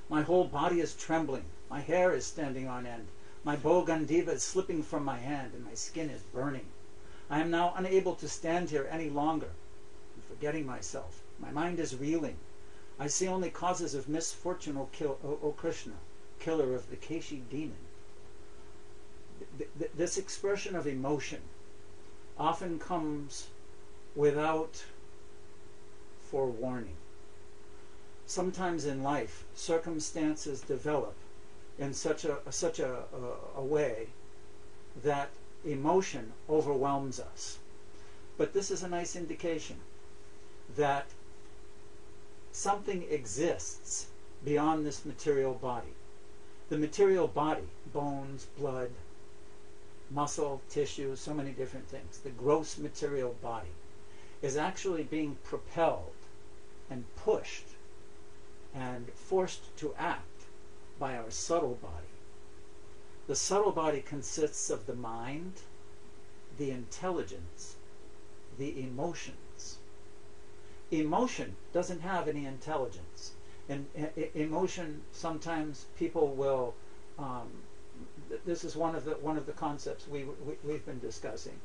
My whole body is trembling, my hair is standing on end, my bow gandiva is slipping from my hand, and my skin is burning. I am now unable to stand here any longer. I'm forgetting myself. My mind is reeling. I see only causes of misfortune, O Krishna, killer of the Keshi demon. This expression of emotion often comes without forewarning. Sometimes in life, circumstances develop in such a way that emotion overwhelms us. But this is a nice indication that something exists beyond this material body. The material body, bones, blood, muscle, tissue, so many different things. The gross material body is actually being propelled and pushed and forced to act by our subtle body. The subtle body consists of the mind, the intelligence, the emotions. Emotion doesn't have any intelligence. And emotion, sometimes people will, this is one of the concepts we've been discussing.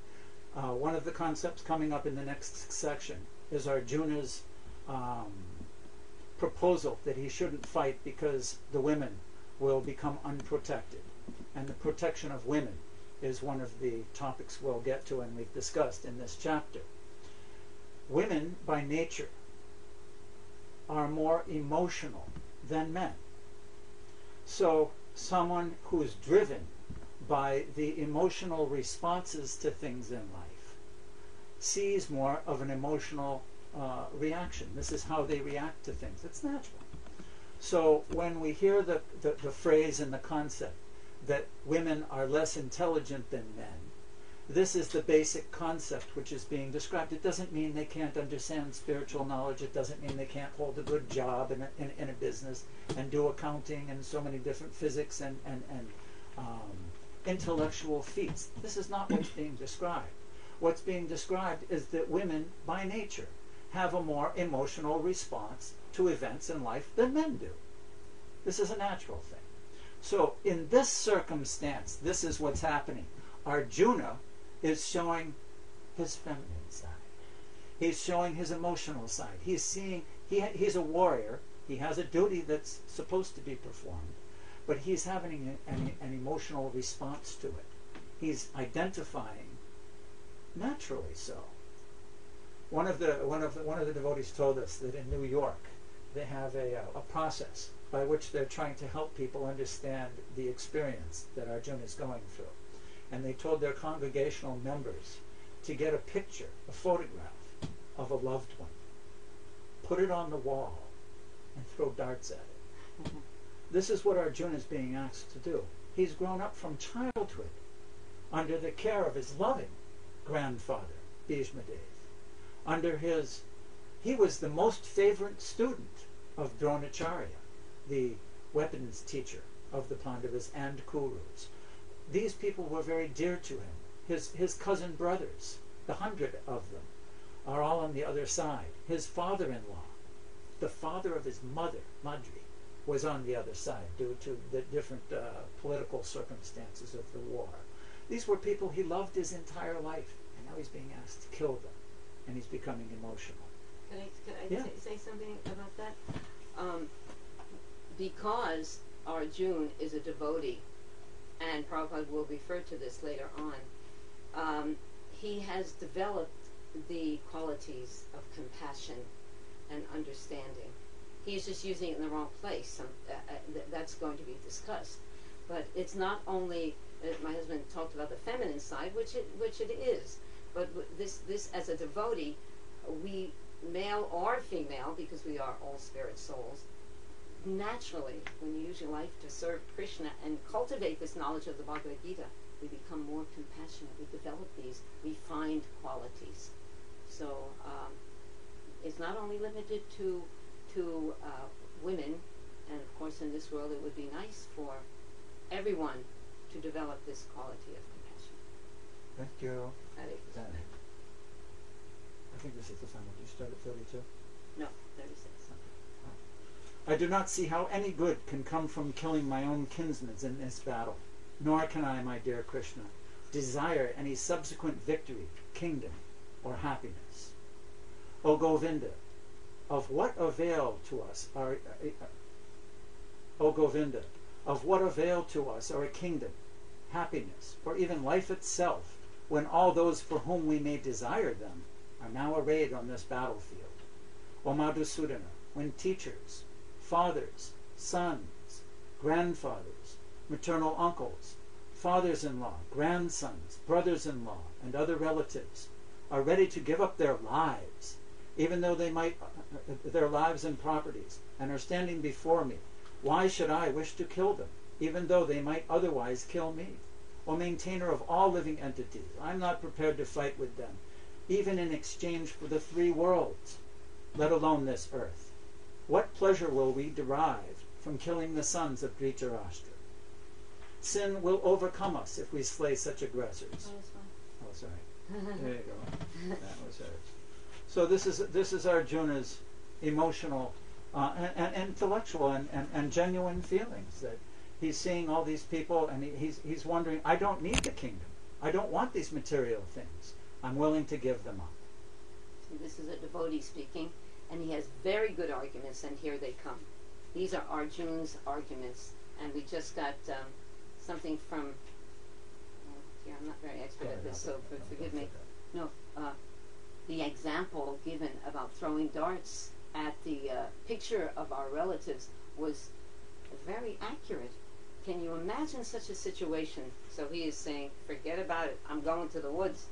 One of the concepts coming up in the next section is Arjuna's proposal that he shouldn't fight because the women will become unprotected. And the protection of women is one of the topics we'll get to and we've discussed in this chapter. Women, by nature, are more emotional than men. So someone who is driven by the emotional responses to things in life sees more of an emotional reaction. This is how they react to things. It's natural. So when we hear the phrase and the concept that women are less intelligent than men, this is the basic concept which is being described. It doesn't mean they can't understand spiritual knowledge. It doesn't mean they can't hold a good job in a business and do accounting and so many different physics and intellectual feats. This is not what's being described. What's being described is that women, by nature, have a more emotional response to events in life than men do. This is a natural thing. So in this circumstance, this is what's happening. Arjuna is showing his feminine side. He's showing his emotional side. He's seeing, he's a warrior. He has a duty that's supposed to be performed, but he's having an emotional response to it. He's identifying, naturally so. One of the devotees told us that in New York they have a process by which they're trying to help people understand the experience that Arjuna is going through. And they told their congregational members to get a picture, a photograph of a loved one, put it on the wall, and throw darts at it. Mm-hmm. This is what Arjuna is being asked to do. He's grown up from childhood under the care of his loving grandfather, Bhishma Dev. He was the most favorite student of Dronacharya, the weapons teacher of the Pandavas and Kurus. These people were very dear to him. His cousin brothers, the 100 of them, are all on the other side. His father-in-law, the father of his mother, Madri, was on the other side due to the different political circumstances of the war. These were people he loved his entire life, and now he's being asked to kill them, and he's becoming emotional. Can I say something about that? Because Arjuna is a devotee, and Prabhupada will refer to this later on, he has developed the qualities of compassion and understanding. He's just using it in the wrong place. That's going to be discussed. But it's not only, my husband talked about the feminine side, which it is, but this as a devotee, we, male or female, because we are all spirit souls, naturally, when you use your life to serve Krishna and cultivate this knowledge of the Bhagavada-Gita, we become more compassionate. We develop these refined qualities. So it's not only limited to women, and of course in this world it would be nice for everyone to develop this quality of compassion. Thank you. I think this is the final. Did you start at 32? No, 36. I do not see how any good can come from killing my own kinsmen in this battle, nor can I, my dear Krishna, desire any subsequent victory, kingdom, or happiness. O Govinda, of what avail to us are a kingdom, happiness, or even life itself, when all those for whom we may desire them are now arrayed on this battlefield? O Madhusudana, when teachers, fathers, sons, grandfathers, maternal uncles, fathers-in-law, grandsons, brothers-in-law, and other relatives are ready to give up their lives, even though they might, their lives and properties, and are standing before me, why should I wish to kill them, even though they might otherwise kill me? O maintainer of all living entities, I am not prepared to fight with them, even in exchange for the 3 worlds, let alone this earth. What pleasure will we derive from killing the sons of Dhritarashtra? Sin will overcome us if we slay such aggressors. Oh, sorry. There you go. That was hers. So this is Arjuna's emotional and intellectual and genuine feelings, that he's seeing all these people and he's wondering, I don't need the kingdom. I don't want these material things. I'm willing to give them up. This is a devotee speaking, and he has very good arguments, and here they come. These are Arjuna's arguments, and we just got something from, I'm not very expert at this, so forgive me. No, the example given about throwing darts at the picture of our relatives was very accurate. Can you imagine such a situation? So he is saying, forget about it, I'm going to the woods.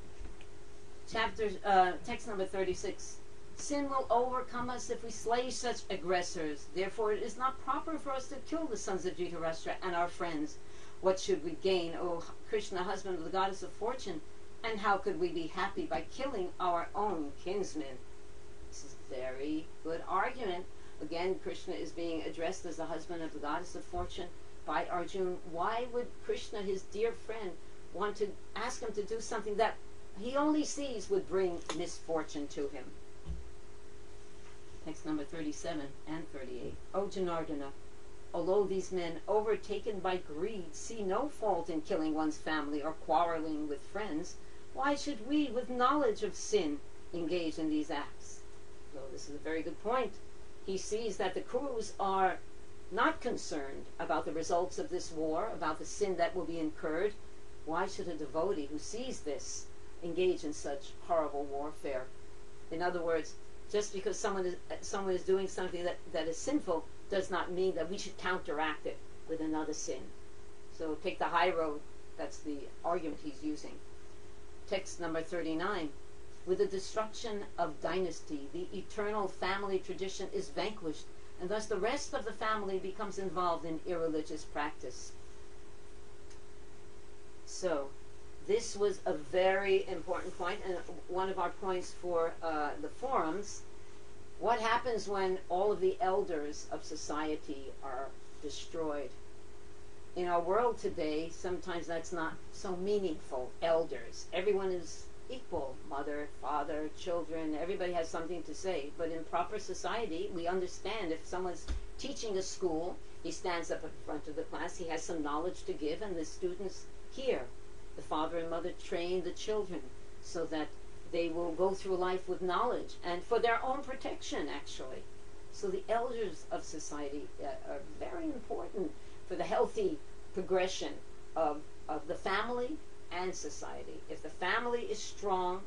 Text number 36 Sin will overcome us if we slay such aggressors. Therefore, it is not proper for us to kill the sons of Dhritarashtra and our friends. What should we gain, O Krishna, husband of the goddess of fortune? And how could we be happy by killing our own kinsmen? This is a very good argument. Again, Krishna is being addressed as the husband of the goddess of fortune by Arjuna. Why would Krishna, his dear friend, want to ask him to do something that he only sees would bring misfortune to him? Text number 37 and 38. O Janardana, although these men, overtaken by greed, see no fault in killing one's family or quarreling with friends, why should we, with knowledge of sin, engage in these acts? So this is a very good point. He sees that the Kurus are not concerned about the results of this war, about the sin that will be incurred. Why should a devotee who sees this engage in such horrible warfare? In other words, just because someone is doing something that is sinful does not mean that we should counteract it with another sin. So take the high road. That's the argument he's using. Text number 39. With the destruction of dynasty, the eternal family tradition is vanquished, and thus the rest of the family becomes involved in irreligious practice. So, this was a very important point, and one of our points for the forums. What happens when all of the elders of society are destroyed? In our world today, sometimes that's not so meaningful. Elders. Everyone is equal. Mother, father, children, everybody has something to say. But in proper society, we understand if someone's teaching a school, he stands up in front of the class, he has some knowledge to give, and the students hear. The father and mother train the children so that they will go through life with knowledge and for their own protection, actually. So the elders of society are very important for the healthy progression of the family and society. If the family is strong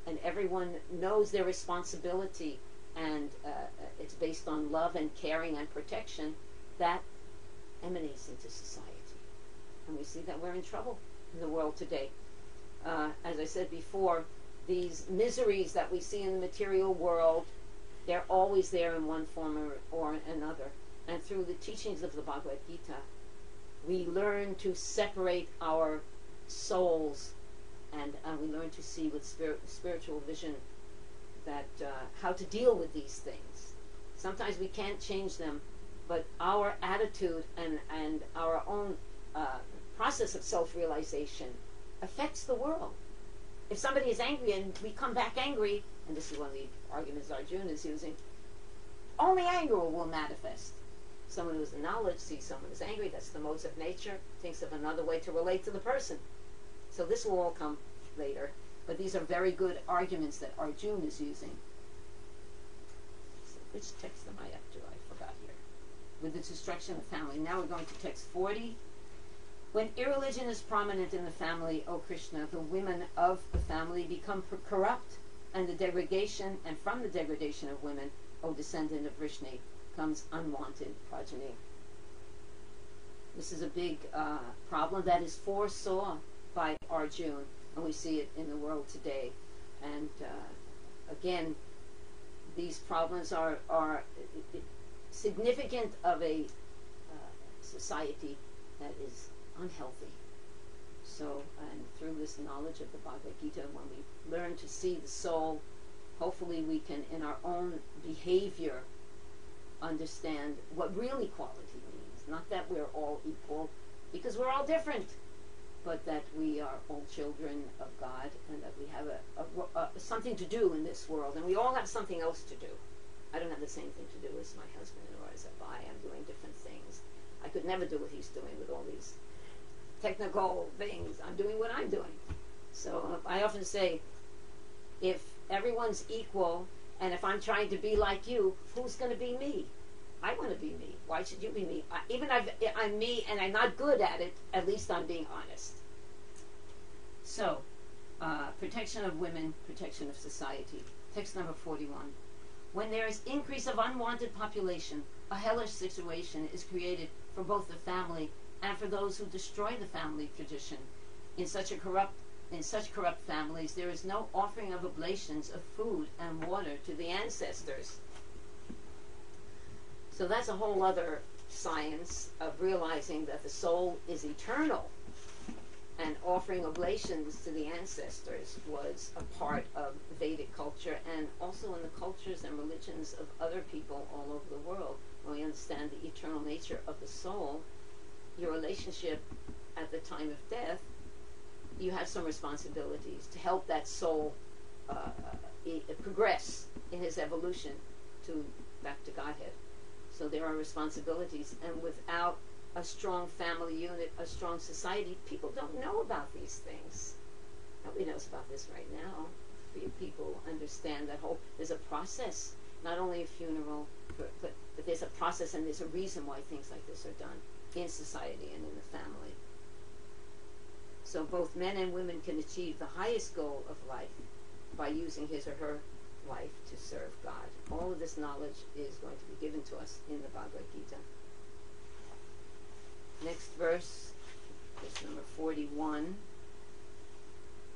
and everyone knows their responsibility and it's based on love and caring and protection, that emanates into society. And we see that we're in trouble in the world today. As I said before, these miseries that we see in the material world, they're always there in one form or another. And through the teachings of the Bhagavad-Gita, we learn to separate our souls, and we learn to see with spiritual vision that how to deal with these things. Sometimes we can't change them, but our attitude and our own process of self-realization affects the world. If somebody is angry and we come back angry, and this is one of the arguments Arjuna is using, only anger will manifest. Someone who has knowledge sees someone who's angry, that's the modes of nature, thinks of another way to relate to the person. So this will all come later. But these are very good arguments that Arjuna is using. So which text am I up to? I forgot here. With the destruction of family. Now we're going to text 40. When irreligion is prominent in the family, O Krishna, the women of the family become corrupt, and the degradation, and from the degradation of women, O descendant of Vrishni, comes unwanted progeny. This is a big problem that is foresaw by Arjuna, and we see it in the world today. And again, these problems are significant of a society that is unhealthy. So, and through this knowledge of the Bhagavad Gita, when we learn to see the soul, hopefully we can, in our own behavior, understand what real equality means. Not that we're all equal, because we're all different, but that we are all children of God, and that we have something to do in this world, and we all have something else to do. I don't have the same thing to do as my husband, or as I am doing different things. I could never do what he's doing with all these technical things. I'm doing what I'm doing. So I often say, if everyone's equal, and if I'm trying to be like you, who's going to be me? I want to be me. Why should you be me? Even if I'm me and I'm not good at it, at least I'm being honest. So, protection of women, protection of society. Text number 41. When there is increase of unwanted population, a hellish situation is created for both the family and for those who destroy the family tradition. In such a corrupt in such corrupt families, there is no offering of oblations of food and water to the ancestors. So that's a whole other science of realizing that the soul is eternal, and offering oblations to the ancestors was a part of Vedic culture, and also in the cultures and religions of other people all over the world. When we understand the eternal nature of the soul, your relationship at the time of death, you have some responsibilities to help that soul progress in his evolution back to Godhead. So there are responsibilities, and without a strong family unit, a strong society, people don't know about these things. Nobody knows about this right now. Few people understand that there's a process, not only a funeral, but there's a process and there's a reason why things like this are done in society and in the family. So both men and women can achieve the highest goal of life by using his or her life to serve God. All of this knowledge is going to be given to us in the Bhagavad-Gita. Next verse number 41.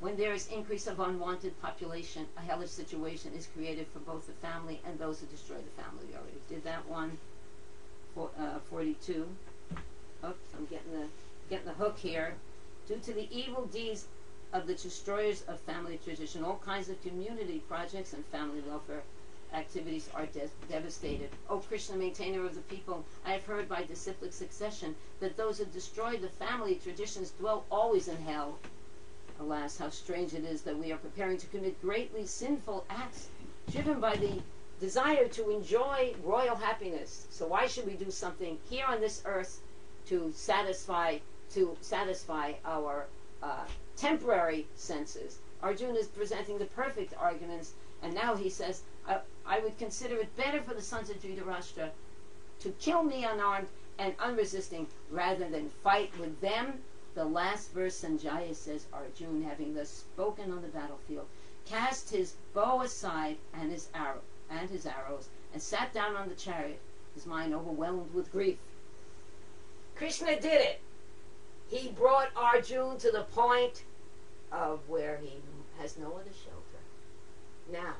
When there is increase of unwanted population, a hellish situation is created for both the family and those who destroy the family. We already did that one. 42. Oops, I'm getting the hook here. Due to the evil deeds of the destroyers of family tradition, all kinds of community projects and family welfare activities are devastated. O Krishna, maintainer of the people, I have heard by disciplic succession that those who destroy the family traditions dwell always in hell. Alas, how strange it is that we are preparing to commit greatly sinful acts, driven by the desire to enjoy royal happiness. So why should we do something here on this earth to satisfy our temporary senses? Arjuna is presenting the perfect arguments, and now he says, I would consider it better for the sons of Dhritarashtra to kill me unarmed and unresisting rather than fight with them. The last verse, Sanjaya says, Arjuna, having thus spoken on the battlefield, cast his bow aside and his arrows, and sat down on the chariot, his mind overwhelmed with grief. Krishna did it. He brought Arjuna to the point of where he has no other shelter. Now,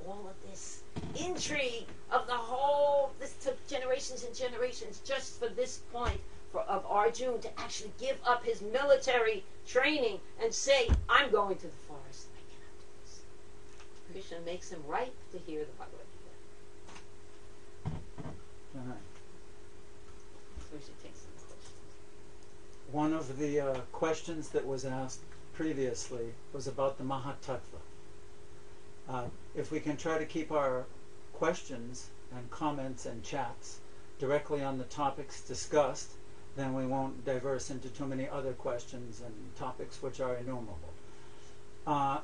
all of this intrigue of the whole, this took generations and generations just for this point of Arjuna to actually give up his military training and say, I'm going to the forest. I cannot do this. Krishna makes him ripe to hear the Bhagavad-Gita. So we should take some questions. One of the questions that was asked previously was about the Mahatattva. If we can try to keep our questions and comments and chats directly on the topics discussed, then we won't diverse into too many other questions and topics which are innumerable.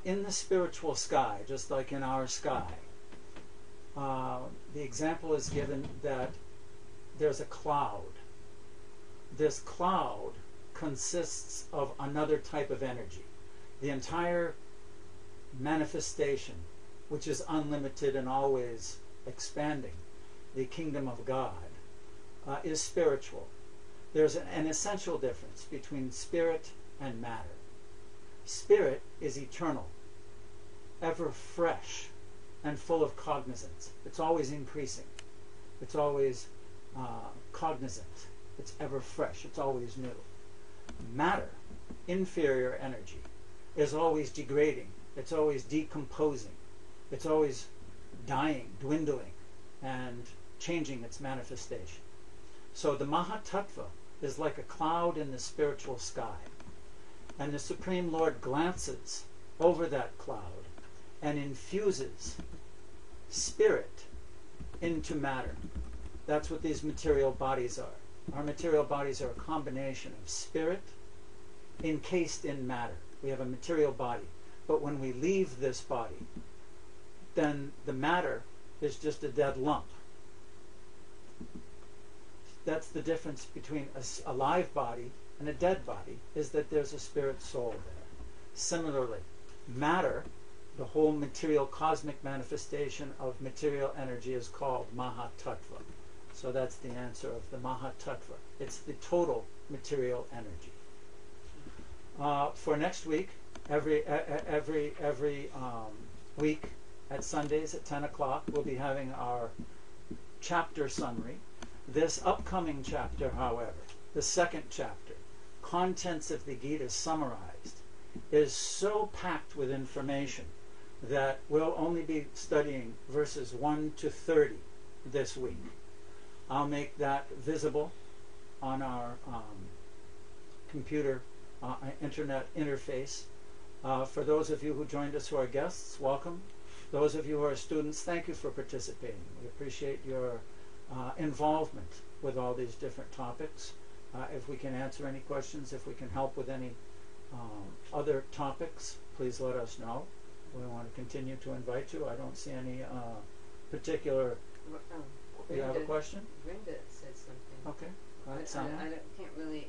In the spiritual sky, just like in our sky, the example is given that there's a cloud. This cloud consists of another type of energy. The entire manifestation, which is unlimited and always expanding, the kingdom of God, is spiritual. There's an essential difference between spirit and matter. Spirit is eternal, ever fresh, and full of cognizance. It's always increasing. It's always cognizant. It's ever fresh. It's always new. Matter, inferior energy, is always degrading. It's always decomposing. It's always dying, dwindling, and changing its manifestation. So the Mahatattva is like a cloud in the spiritual sky. And the Supreme Lord glances over that cloud and infuses spirit into matter. That's what these material bodies are. Our material bodies are a combination of spirit encased in matter. We have a material body. But when we leave this body, then the matter is just a dead lump. That's the difference between a live body and a dead body, is that there's a spirit soul there. Similarly, matter, the whole material cosmic manifestation of material energy, is called Mahatattva. So that's the answer of the Mahatattva. It's the total material energy. For next week, every week at Sundays at 10 o'clock we'll be having our chapter summary. This upcoming chapter, however, the second chapter, Contents of the Gita Summarized, is so packed with information that we'll only be studying verses 1 to 30 this week. I'll make that visible on our computer internet interface. For those of you who joined us who are guests, welcome. Those of you who are students, thank you for participating. We appreciate your involvement with all these different topics. If we can answer any questions, if we can help with any other topics, please let us know. We want to continue to invite you. I don't see any particular... you have a question? Brenda said something. Okay. I can't really...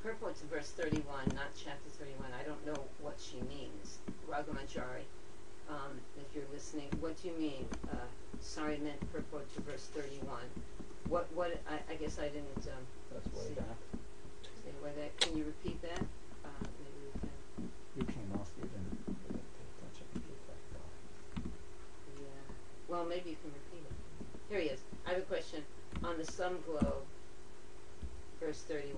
purport to verse 31, not chapter 31. I don't know what she means. Ragamachari, if you're listening, what do you mean? Sorry, meant purport to verse 31. What? I guess I didn't. That's way back. See where that? Can you repeat that? Maybe we can. You came off. You didn't pay attention. Keep that going. Yeah. Well, maybe you can repeat it. Here he is. I have a question on the sun globe, verse 31.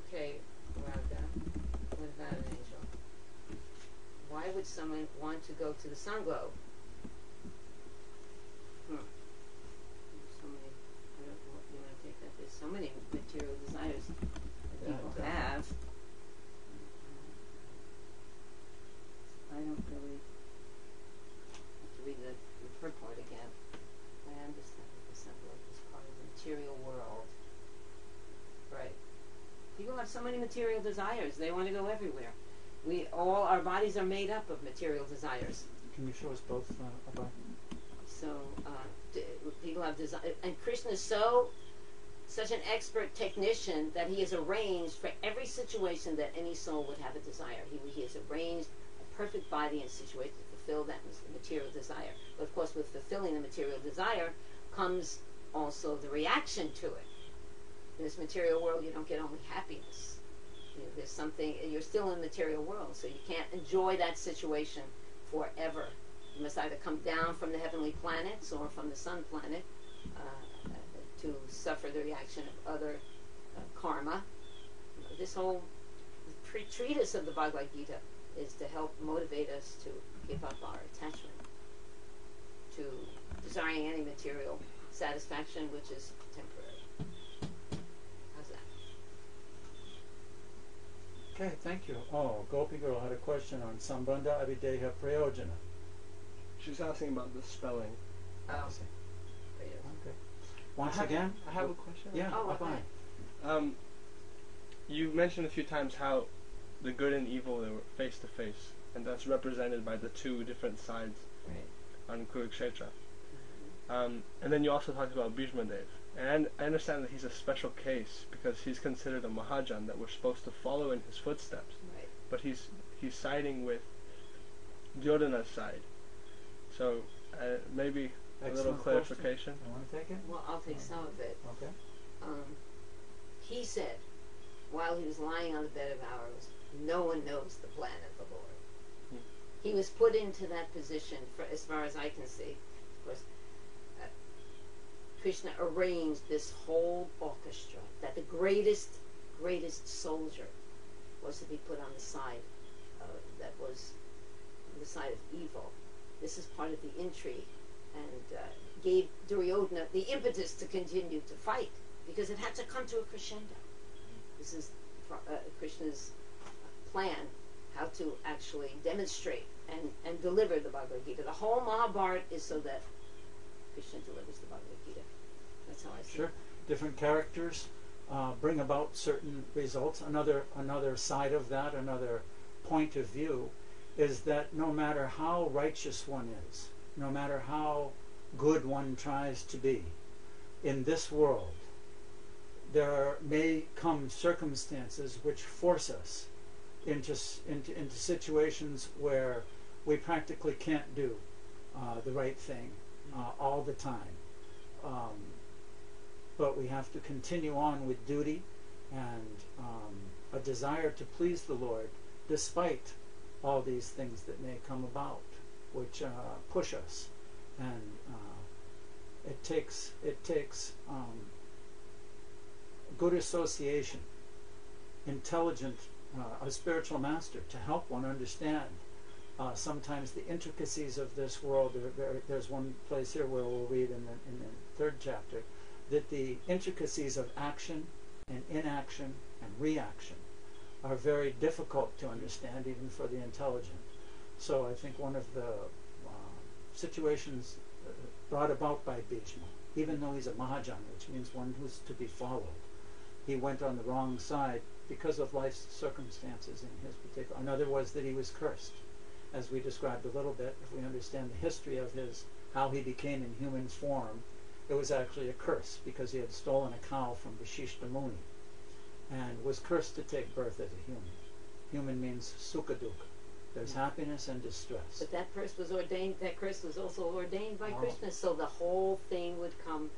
Okay, Raga. What about an angel? Why would someone want to go to the sun globe? So many, I don't know what you want to take that. There's so many material desires that people have. I don't really have to read the purport again. I understand that the sun globe is part of the material world. Right. People have so many material desires. They want to go everywhere. All our bodies are made up of material desires. Can you show us both, Abhay? So people have desire, and Krishna is such an expert technician that he has arranged for every situation that any soul would have a desire. He has arranged a perfect body and situation to fulfill that material desire. But of course, with fulfilling the material desire comes also the reaction to it. In this material world, you don't get only happiness. There's something, you're still in the material world, so you can't enjoy that situation forever. You must either come down from the heavenly planets or from the sun planet to suffer the reaction of other karma. This whole treatise of the Bhagavad-Gita is to help motivate us to give up our attachment to desiring any material satisfaction, which is temporary. How's that? Okay, thank you. Oh, Gopi Girl had a question on Sambandha Avideha Prayojana. She's asking about the spelling. Oh. Okay. Once again? I have a question. Yeah, okay. You mentioned a few times how the good and evil, they were face to face, and that's represented by the two different sides on Kurukshetra. And then you also talked about Bhishma Dev. And I understand that he's a special case because he's considered a Mahajan that we're supposed to follow in his footsteps. Right. But he's siding with Duryodhana's side. So maybe a little clarification. You want to take it? Well, I'll take some of it. Okay. He said, while he was lying on the bed of hours, no one knows the plan of the Lord. He was put into that position, for as far as I can see. Of course, Krishna arranged this whole orchestra that the greatest soldier was to be put on the side that was on the side of evil. This is part of the intrigue, and gave Duryodhana the impetus to continue to fight, because it had to come to a crescendo. This is Krishna's plan, how to actually demonstrate and deliver the Bhagavad Gita. The whole Mahabharata is so that Krishna delivers the Bhagavad Gita. That's how I see it. Sure. Different characters bring about certain results. Another side of that, another point of view, is that no matter how righteous one is, no matter how good one tries to be, in this world, there may come circumstances which force us into situations where we practically can't do the right thing all the time. But we have to continue on with duty and a desire to please the Lord despite all these things that may come about, which push us. And it takes good association, intelligent, a spiritual master to help one understand sometimes the intricacies of this world. There's one place here where we'll read in the 3rd chapter that the intricacies of action and inaction and reaction are very difficult to understand even for the intelligent. So I think one of the situations brought about by Bhishma, even though he's a Mahajan, which means one who's to be followed, he went on the wrong side because of life's circumstances in his particular. Another was that he was cursed, as we described a little bit. If we understand the history of how he became in human form, it was actually a curse because he had stolen a cow from Vashishta Muni and was cursed to take birth as a human. Human means sukha dukkha. There's happiness and distress. But that curse was ordained. That curse was also ordained by Krishna, so the whole thing would come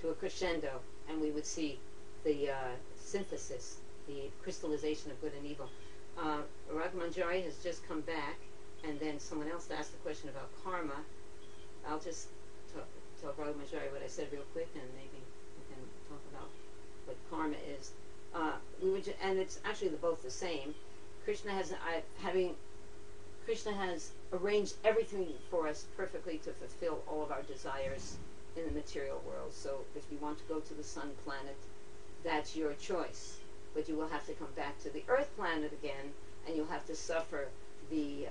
to a crescendo, and we would see the synthesis, the crystallization of good and evil. Raghumanjari has just come back, and then someone else asked the question about karma. I'll just tell Bhagavada-Gita what I said real quick, and maybe we can talk about what karma is. And it's actually both the same. Krishna has arranged everything for us perfectly to fulfill all of our desires in the material world. So if you want to go to the sun planet, that's your choice. But you will have to come back to the earth planet again, and you'll have to suffer the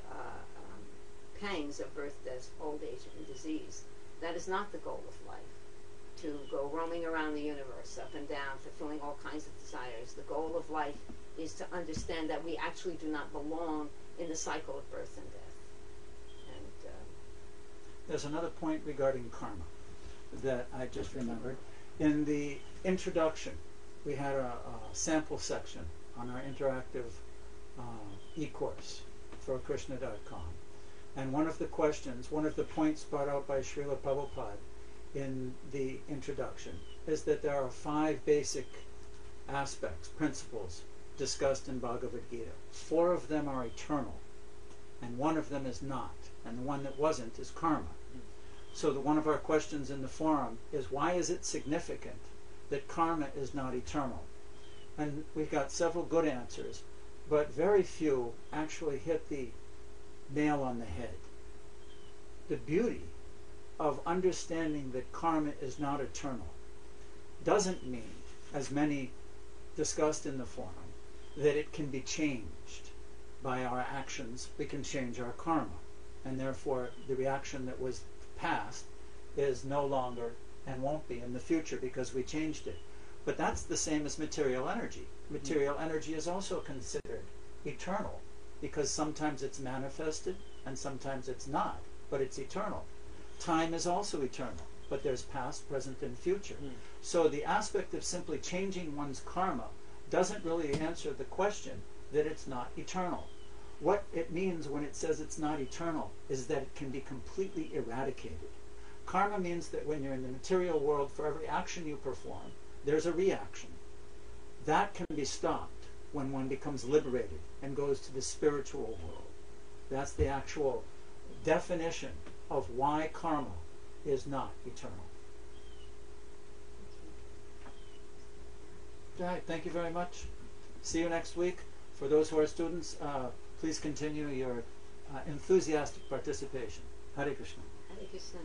pangs of birth, death, old age, and disease. That is not the goal of life, to go roaming around the universe, up and down, fulfilling all kinds of desires. The goal of life is to understand that we actually do not belong in the cycle of birth and death. And there's another point regarding karma that I just remembered. In the introduction, we had a sample section on our interactive e-course for Krishna.com. And one of the points brought out by Srila Prabhupada in the introduction is that there are 5 basic aspects, principles, discussed in Bhagavad-Gita. 4 of them are eternal, and 1 of them is not. And the one that wasn't is karma. So one of our questions in the forum is, why is it significant that karma is not eternal? And we've got several good answers, but very few actually hit the nail on the head. The beauty of understanding that karma is not eternal doesn't mean, as many discussed in the forum, that it can be changed by our actions. We can change our karma, and therefore the reaction that was past is no longer and won't be in the future because we changed it. But that's the same as material energy. Material energy is also considered eternal because sometimes it's manifested and sometimes it's not, but it's eternal. Time is also eternal, but there's past, present, and future. So the aspect of simply changing one's karma doesn't really answer the question that it's not eternal. What it means when it says it's not eternal is that it can be completely eradicated. Karma means that when you're in the material world, for every action you perform, there's a reaction. That can be stopped when one becomes liberated and goes to the spiritual world. That's the actual definition of why karma is not eternal. All right, thank you very much. See you next week. For those who are students, please continue your enthusiastic participation. Hare Krishna. Hare Krishna.